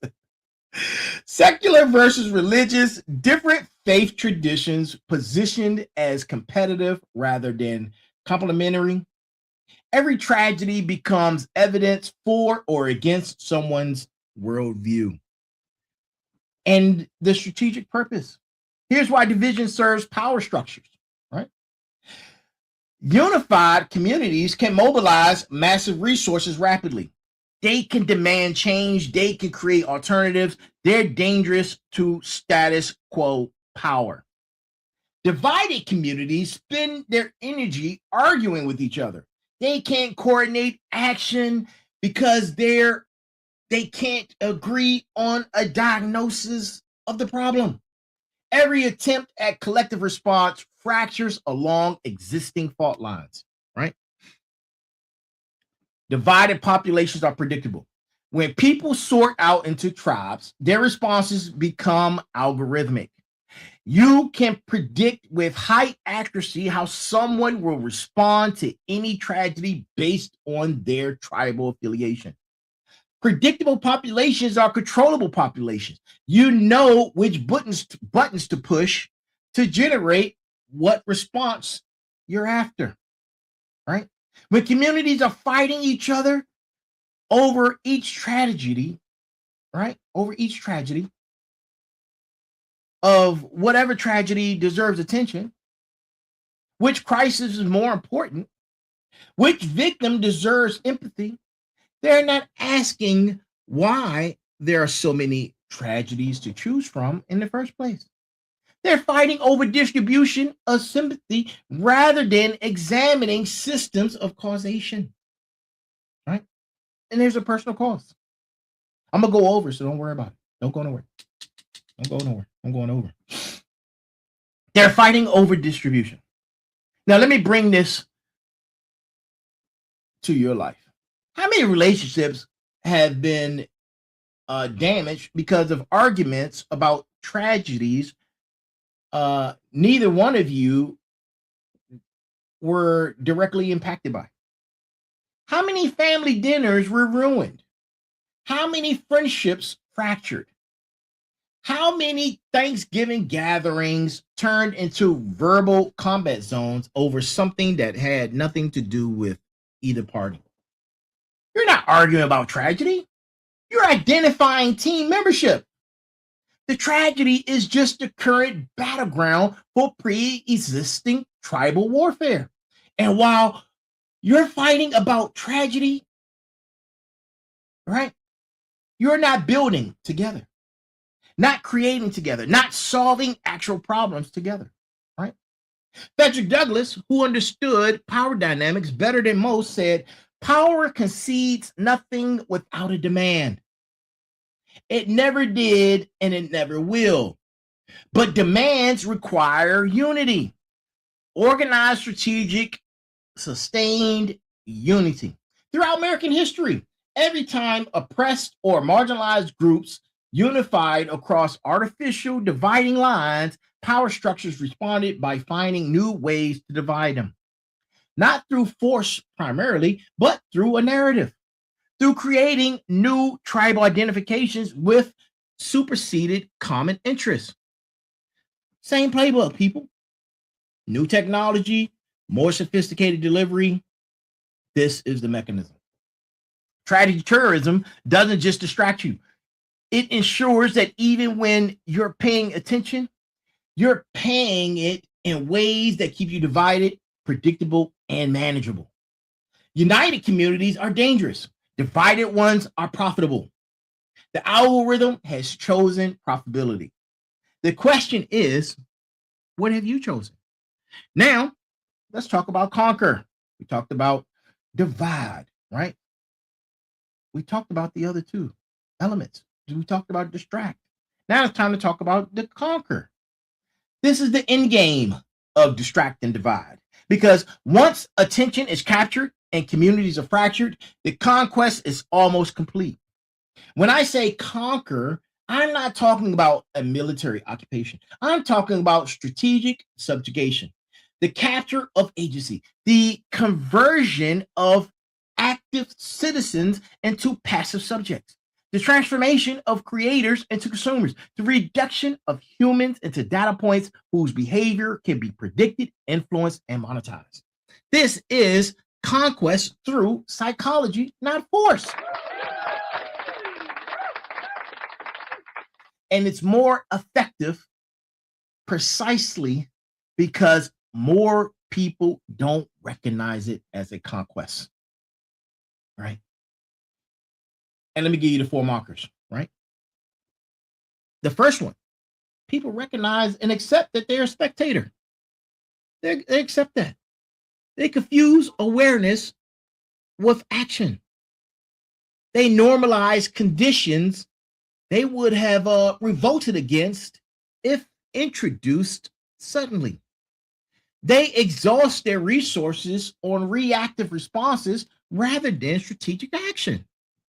Secular versus religious, different faith traditions positioned as competitive rather than complementary. Every tragedy becomes evidence for or against someone's worldview. And the strategic purpose. Here's why division serves power structures, right? Unified communities can mobilize massive resources rapidly. They can demand change. They can create alternatives. They're dangerous to status quo power. Divided communities spend their energy arguing with each other. They can't coordinate action because they can't agree on a diagnosis of the problem. Every attempt at collective response fractures along existing fault lines, right? Divided populations are predictable. When people sort out into tribes, their responses become algorithmic. You can predict with high accuracy how someone will respond to any tragedy based on their tribal affiliation. Predictable populations are controllable populations. You know which buttons to push to generate what response you're after, right? When communities are fighting each other over each tragedy, right? Over each tragedy of whatever tragedy deserves attention, which crisis is more important, which victim deserves empathy, they're not asking why there are so many tragedies to choose from in the first place. They're fighting over distribution of sympathy rather than examining systems of causation, right? And there's a personal cause. I'm going to go over, so don't worry about it. Don't go nowhere. Don't go nowhere. I'm going over. They're fighting over distribution. Now, let me bring this to your life. How many relationships have been damaged because of arguments about tragedies neither one of you were directly impacted by? How many family dinners were ruined? How many friendships fractured? How many Thanksgiving gatherings turned into verbal combat zones over something that had nothing to do with either party? You're not arguing about tragedy. You're identifying team membership. The tragedy is just the current battleground for pre-existing tribal warfare. And while you're fighting about tragedy, right, you're not building together, not creating together, not solving actual problems together, right? Frederick Douglass, who understood power dynamics better than most, said, "Power concedes nothing without a demand. It never did and it never will. But demands require unity, organized, strategic, sustained unity." Throughout American history, every time oppressed or marginalized groups unified across artificial dividing lines, power structures responded by finding new ways to divide them. Not through force primarily, but through a narrative, through creating new tribal identifications with superseded common interests. Same playbook, people. New technology, more sophisticated delivery. This is the mechanism. Strategy terrorism doesn't just distract you. It ensures that even when you're paying attention, you're paying it in ways that keep you divided, predictable, and manageable. United communities are dangerous. Divided ones are profitable. The algorithm has chosen profitability. The question is, what have you chosen? Now, let's talk about conquer. We talked about divide, right? We talked about the other two elements. We talked about distract. Now it's time to talk about the conquer. This is the end game of distract and divide. Because once attention is captured and communities are fractured, the conquest is almost complete. When I say conquer, I'm not talking about a military occupation. I'm talking about strategic subjugation, the capture of agency, the conversion of active citizens into passive subjects, the transformation of creators into consumers, the reduction of humans into data points whose behavior can be predicted, influenced, and monetized. This is conquest through psychology, not force. And it's more effective precisely because more people don't recognize it as a conquest, right? And let me give you the four markers, right? The first one, people recognize and accept that they're a spectator. They accept that. They confuse awareness with action. They normalize conditions they would have revolted against if introduced suddenly. They exhaust their resources on reactive responses rather than strategic action,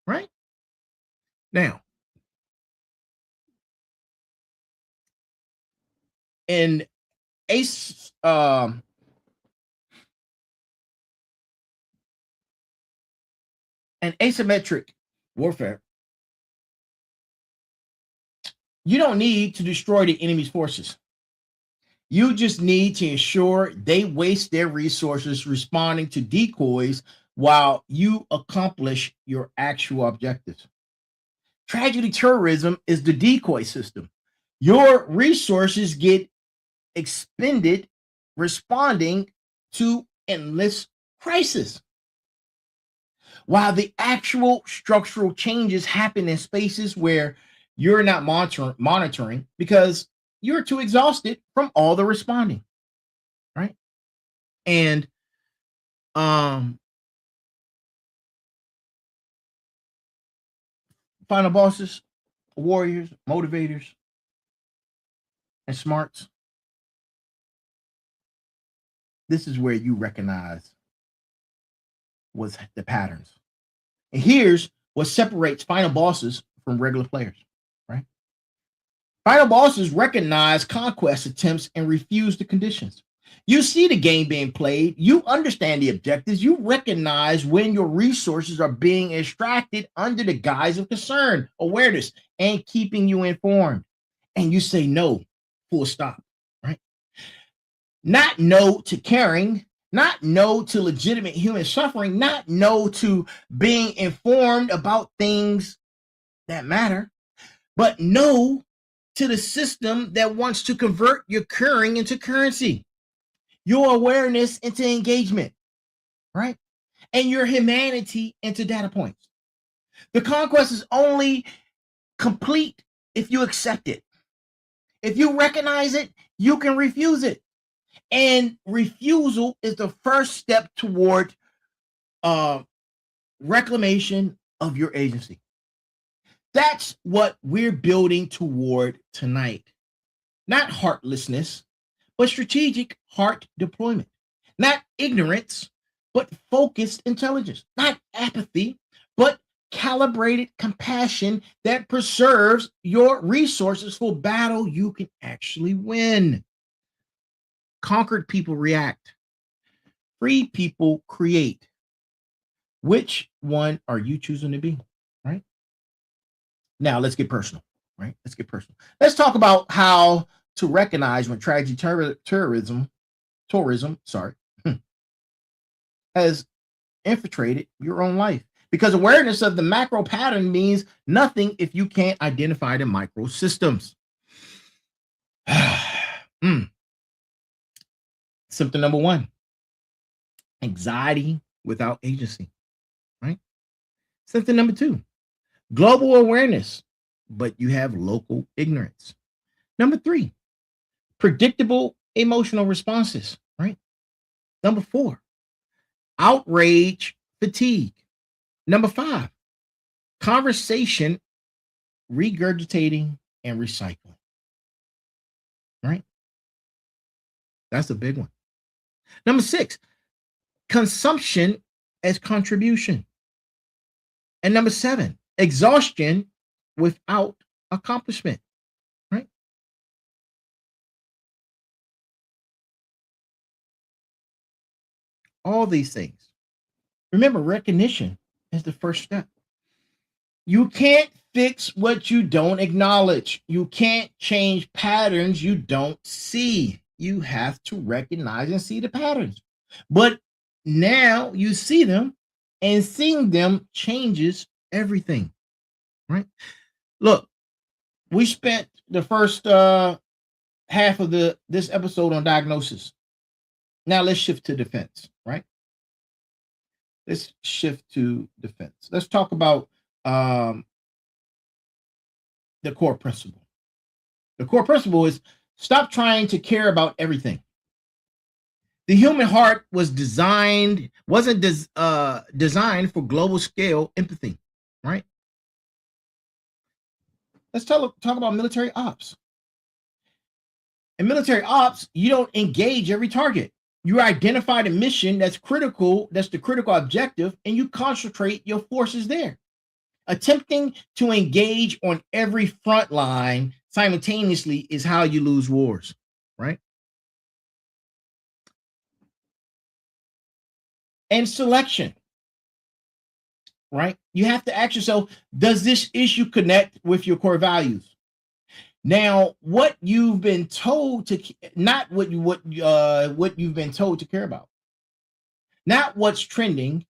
right? Now, in ace, an asymmetric warfare, you don't need to destroy the enemy's forces. You just need to ensure they waste their resources responding to decoys while you accomplish your actual objectives. Tragedy terrorism is the decoy system. Your resources get expended responding to endless crisis, while the actual structural changes happen in spaces where you're not monitoring because you're too exhausted from all the responding, right? And final bosses, warriors, motivators, and smarts. This is where you recognize what's the patterns. And here's what separates final bosses from regular players, right? Final bosses recognize conquest attempts and refuse the conditions. You see the game being played, you understand the objectives, you recognize when your resources are being extracted under the guise of concern, awareness, and keeping you informed. And you say no, full stop, right? Not no to caring, not no to legitimate human suffering, not no to being informed about things that matter, but no to the system that wants to convert your caring into currency, your awareness into engagement, right? And your humanity into data points. The conquest is only complete if you accept it. If you recognize it, you can refuse it. And refusal is the first step toward reclamation of your agency. That's what we're building toward tonight. Not heartlessness, but strategic heart deployment. Not ignorance, but focused intelligence. Not apathy, but calibrated compassion that preserves your resources for battle you can actually win. Conquered people react. Free people create. Which one are you choosing to be? Right? Now let's get personal. Right? Let's get personal. Let's talk about how to recognize when tragedy tourism, has infiltrated your own life. Because awareness of the macro pattern means nothing if you can't identify the micro systems. Symptom number one, anxiety without agency, right? Symptom number two, global awareness, but you have local ignorance. Number three, predictable emotional responses, right? Number four, outrage fatigue. Number five, conversation regurgitating and recycling, right? That's a big one. Number six, consumption as contribution. And number seven, exhaustion without accomplishment, right? All these things. Remember, recognition is the first step. You can't fix what you don't acknowledge. You can't change patterns you don't see. You have to recognize and see the patterns. But now you see them, and seeing them changes everything, right? Look, we spent the first half of this episode on diagnosis. Now let's shift to defense, right? Let's shift to defense. Let's talk about the core principle. The core principle is stop trying to care about everything. The human heart wasn't designed for global scale empathy, right? Let's talk about military ops. In military ops, you don't engage every target. You identify the mission that's critical, that's the critical objective, and you concentrate your forces there. Attempting to engage on every front line simultaneously is how you lose wars, right? And selection, right? You have to ask yourself, does this issue connect with your core values? Now, what you've been told to, not what you've been told to care about, not what's trending,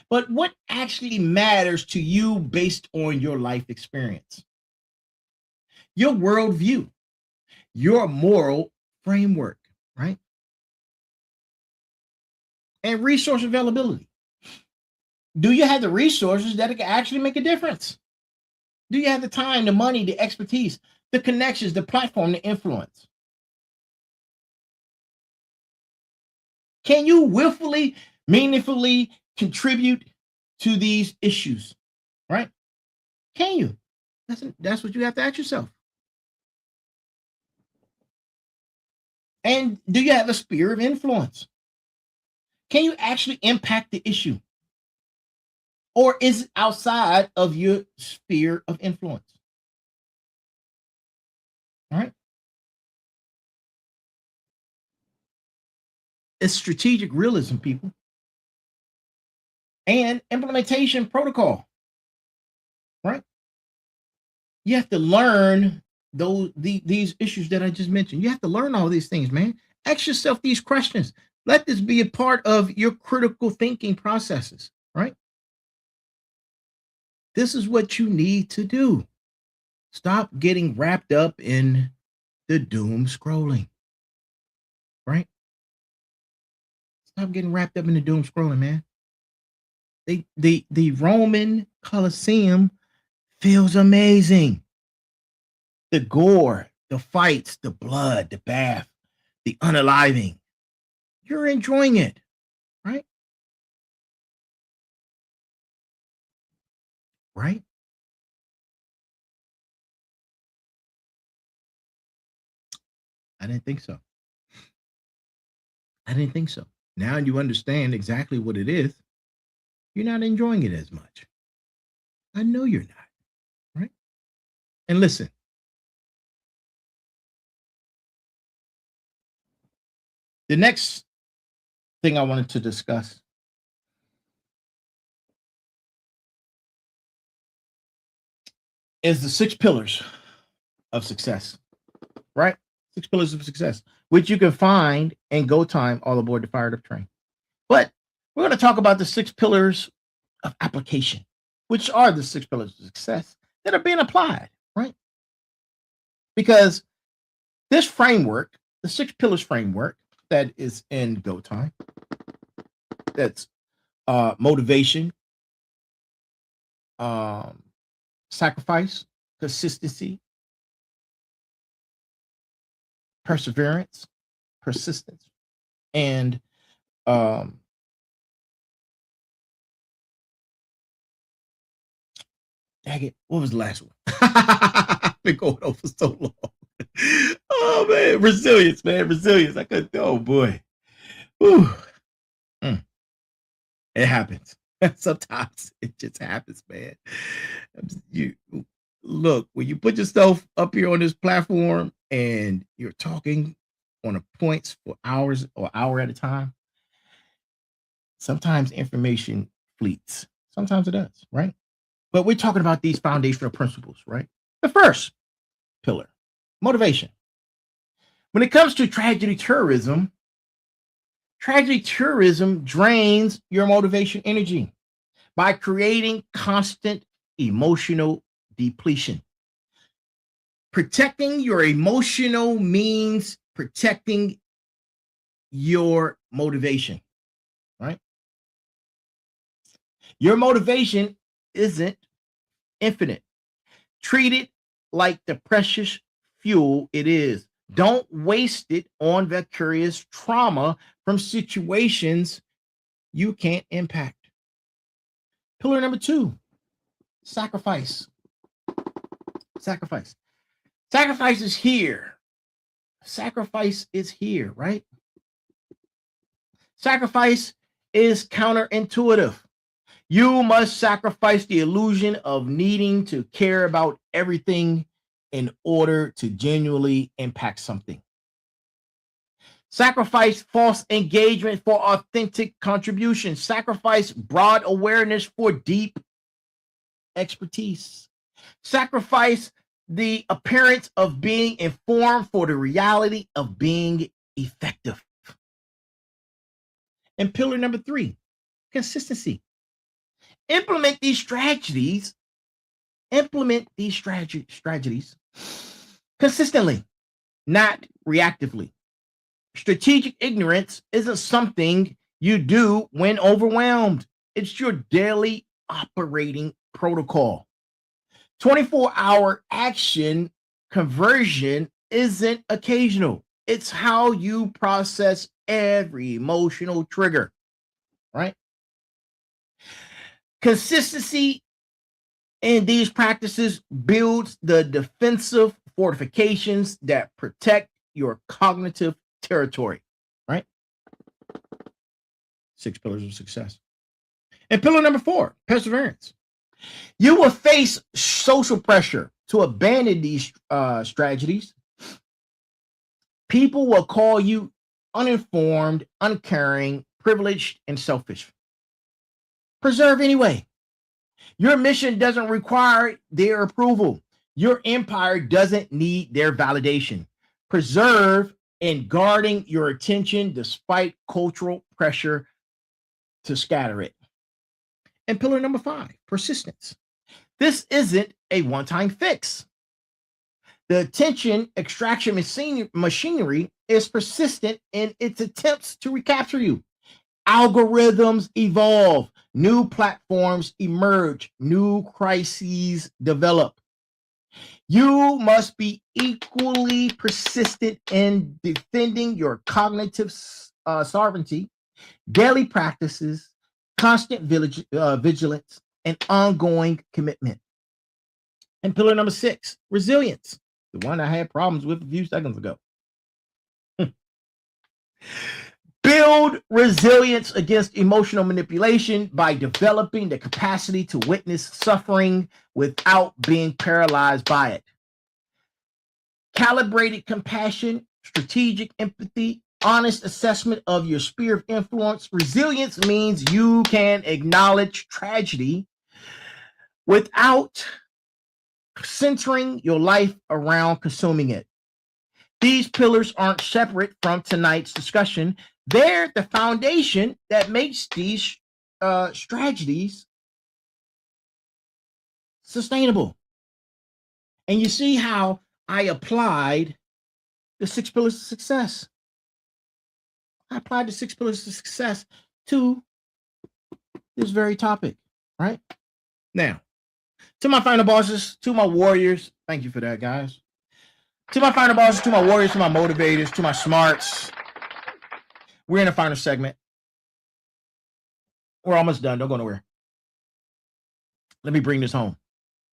but what actually matters to you based on your life experience, your worldview, your moral framework, right? And resource availability. Do you have the resources that can actually make a difference? Do you have the time, the money, the expertise, the connections, the platform, the influence? Can you willfully, meaningfully contribute to these issues, right? Can you? That's what you have to ask yourself. And do you have a sphere of influence? Can you actually impact the issue? Or is it outside of your sphere of influence? All right. It's strategic realism, people. And implementation protocol. Right? You have to learn these issues that I just mentioned. You have to learn all these things, man. Ask yourself these questions. Let this be a part of your critical thinking processes, right? This is what you need to do. Stop getting wrapped up in the doom scrolling, right? Stop getting wrapped up in the doom scrolling, man. The Roman Colosseum feels amazing. The gore, the fights, the blood, the bath, the unaliving. You're enjoying it, right? Right? I didn't think so. I didn't think so. Now you understand exactly what it is. You're not enjoying it as much. I know you're not, right? And listen, the next thing I wanted to discuss is the 6 pillars of success, right? 6 pillars of success, which you can find in Go Time all aboard the Fired Up train. But we're going to talk about the 6 pillars of application, which are the 6 pillars of success that are being applied, right? Because this framework, the 6 pillars framework that is in Go Time, that's motivation, sacrifice, consistency, perseverance, persistence, and dang it, what was the last one? I've been going over so long. Oh man, resilience, man, resilience. I couldn't. Oh boy, Whew. Mm. It happens. Sometimes it just happens, man. You look when you put yourself up here on this platform and you're talking on a points for hours or hour at a time. Sometimes information fleets. Sometimes it does, right? But we're talking about these foundational principles, right? The first pillar, motivation. When it comes to tragedy tourism drains your motivation energy by creating constant emotional depletion. Protecting your emotional means protecting your motivation, right? Your motivation isn't infinite. Treat it like the precious fuel it is. Don't waste it on vicarious trauma from situations you can't impact. Pillar number 2, sacrifice. Sacrifice. Sacrifice is here. Sacrifice is here, right? Sacrifice is counterintuitive. You must sacrifice the illusion of needing to care about everything in order to genuinely impact something. Sacrifice false engagement for authentic contribution. Sacrifice broad awareness for deep expertise. Sacrifice the appearance of being informed for the reality of being effective. And pillar number 3, consistency. Implement these strategies consistently, not reactively. Strategic ignorance isn't something you do when overwhelmed. It's your daily operating protocol. 24-hour action conversion isn't occasional. It's how you process every emotional trigger, right? Consistency in these practices builds the defensive fortifications that protect your cognitive territory, right? 6 pillars of success. And pillar number 4, perseverance. You will face social pressure to abandon these strategies. People will call you uninformed, uncaring, privileged, and selfish. Preserve anyway. Your mission doesn't require their approval. Your empire doesn't need their validation. Preserve in guarding your attention despite cultural pressure to scatter it. And pillar number 5, persistence. This isn't a one-time fix. The attention extraction machinery is persistent in its attempts to recapture you. Algorithms evolve, new platforms emerge, new crises develop. You must be equally persistent in defending your cognitive sovereignty, daily practices, constant vigilance, and ongoing commitment. And pillar number 6, resilience, the one I had problems with a few seconds ago. Build resilience against emotional manipulation by developing the capacity to witness suffering without being paralyzed by it. Calibrated compassion, strategic empathy, honest assessment of your sphere of influence. Resilience means you can acknowledge tragedy without centering your life around consuming it. These pillars aren't separate from tonight's discussion. They're the foundation that makes these strategies sustainable. And you see how I applied the 6 pillars of success. I applied the 6 pillars of success to this very topic, right? Now, to my final bosses, to my warriors, thank you for that, guys. To my final bosses, to my warriors, to my motivators, to my smarts. We're in the final segment. We're almost done. Don't go nowhere. Let me bring this home.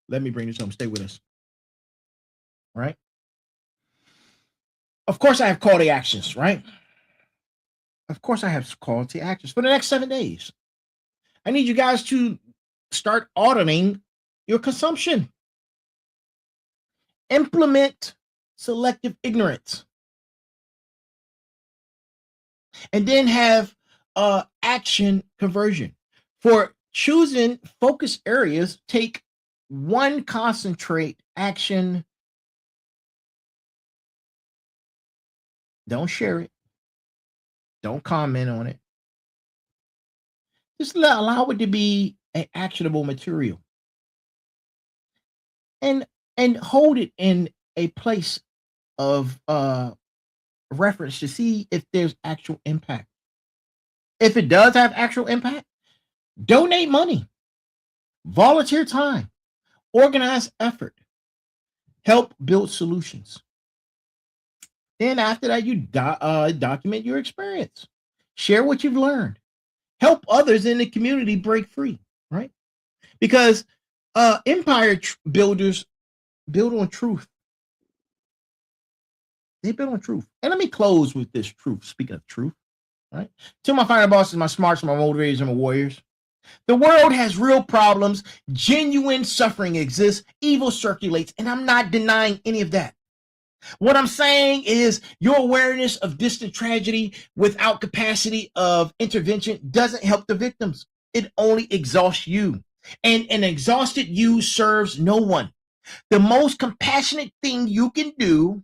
Stay with us. All right? Of course, I have call to actions, right? Of course, I have call to actions for the next 7 days. I need you guys to start auditing your consumption. Implement selective ignorance. And then have action conversion. For choosing focus areas, take one concentrate action. Don't share it. Don't comment on it. Just allow it to be an actionable material. And hold it in a place of reference to see if there's actual impact. If it does have actual impact, donate money, volunteer time, organize effort, help build solutions. Then after that, you document your experience, share what you've learned, help others in the community break free, right? Because empire builders build on truth. They build on truth. And let me close with this truth. Speaking of truth, right? To my final bosses, my smarts, my motivators, and my warriors. The world has real problems. Genuine suffering exists. Evil circulates. And I'm not denying any of that. What I'm saying is your awareness of distant tragedy without capacity of intervention doesn't help the victims. It only exhausts you. And an exhausted you serves no one. The most compassionate thing you can do,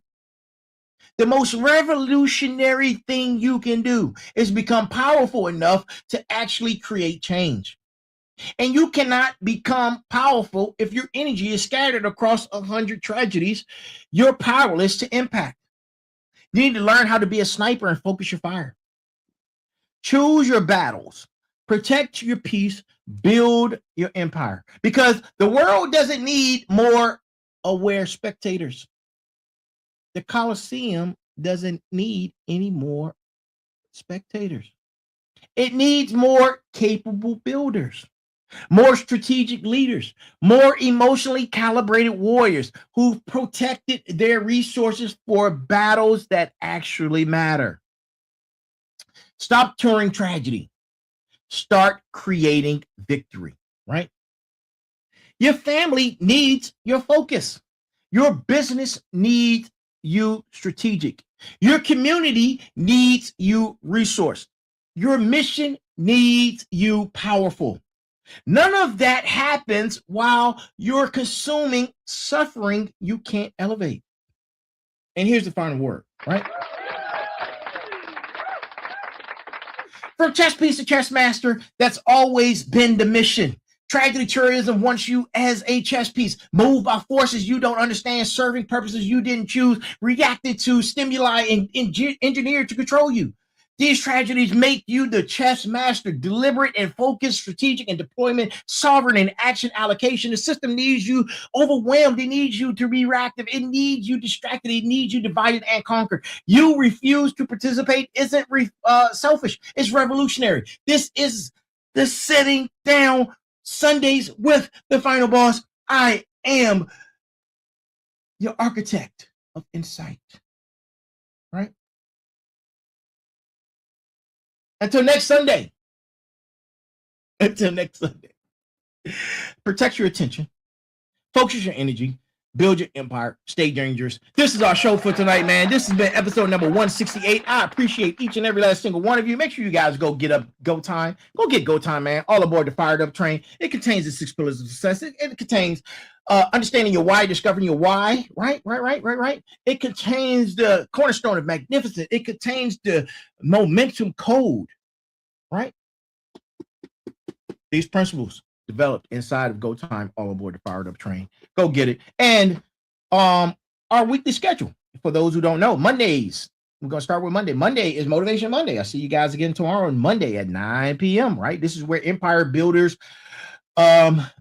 the most revolutionary thing you can do is become powerful enough to actually create change. And you cannot become powerful if your energy is scattered across 100 tragedies. You're powerless to impact. You need to learn how to be a sniper and focus your fire. Choose your battles. Protect your peace. Build your empire. Because the world doesn't need more aware spectators. The Colosseum doesn't need any more spectators. It needs more capable builders, more strategic leaders, more emotionally calibrated warriors who've protected their resources for battles that actually matter. Stop touring tragedy. Start creating victory, right? Your family needs your focus. Your business needs you strategic. Your community needs you resourced. Your mission needs you powerful. None of that happens while you're consuming suffering you can't elevate. And here's the final word, right? From chess piece to chess master, that's always been the mission. Tragedy tourism wants you as a chess piece, moved by forces you don't understand, serving purposes you didn't choose, reacted to stimuli and engineered to control you. These tragedies make you the chess master, deliberate and focused, strategic and deployment, sovereign and action allocation. The system needs you overwhelmed. It needs you to be reactive. It needs you distracted. It needs you divided and conquered. You refuse to participate isn't selfish. It's revolutionary. This is the Sitting Down Sundays with the Final Boss. I am your architect of insight, right? Until next Sunday. Protect your attention. Focus your energy. Build your empire. Stay dangerous. This is our show for tonight, man. This has been episode number 168. I appreciate each and every last single one of you. Make sure you guys go get up Go Time. Go get Go Time, man. All aboard the Fired Up train. It contains the 6 pillars of success. It contains understanding your why, discovering your why. Right. It contains the cornerstone of magnificence. It contains the momentum code. Right? These principles developed inside of Go Time, all aboard the Fired Up train. Go get it. And our weekly schedule, for those who don't know, Mondays. We're going to start with Monday. Monday is Motivation Monday. I'll see you guys again tomorrow on Monday at 9 p.m., right? This is where empire builders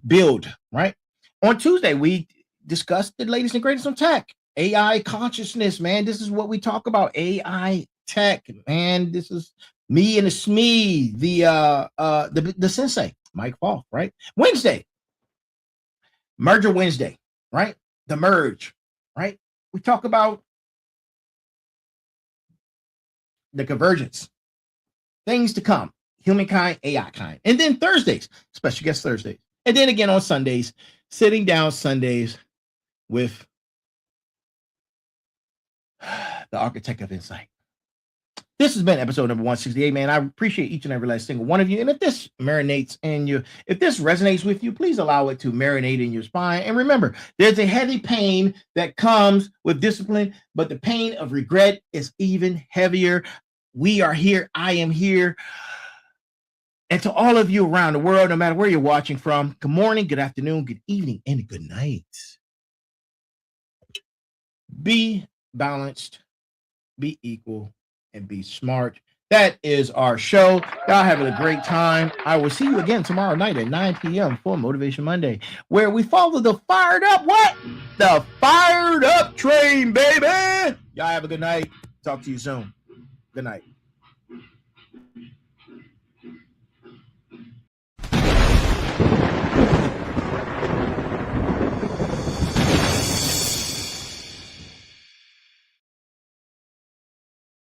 build, right? On Tuesday, we discussed the latest and greatest on tech, AI consciousness, man. This is what we talk about, AI tech, man. This is me and the SME, the sensei, Mike Falk, right? Wednesday, Merger Wednesday, right? The merge, right? We talk about the convergence, things to come, humankind, AI kind. And then Thursdays, special guest Thursdays. And then again on Sundays, Sitting Down Sundays with the architect of insight. This has been episode number 168, man. I appreciate each and every last single one of you. And if this marinates in you, if this resonates with you, please allow it to marinate in your spine. And remember, there's a heavy pain that comes with discipline, but the pain of regret is even heavier. We are here. I am here. And to all of you around the world, no matter where you're watching from, good morning, good afternoon, good evening, and good night. Be balanced, be equal, and be smart. That is our show. Y'all having a great time. I will see you again tomorrow night at 9 p.m. for Motivation Monday, where we follow the fired up what? The fired up train, baby. Y'all have a good night. Talk to you soon. Good night.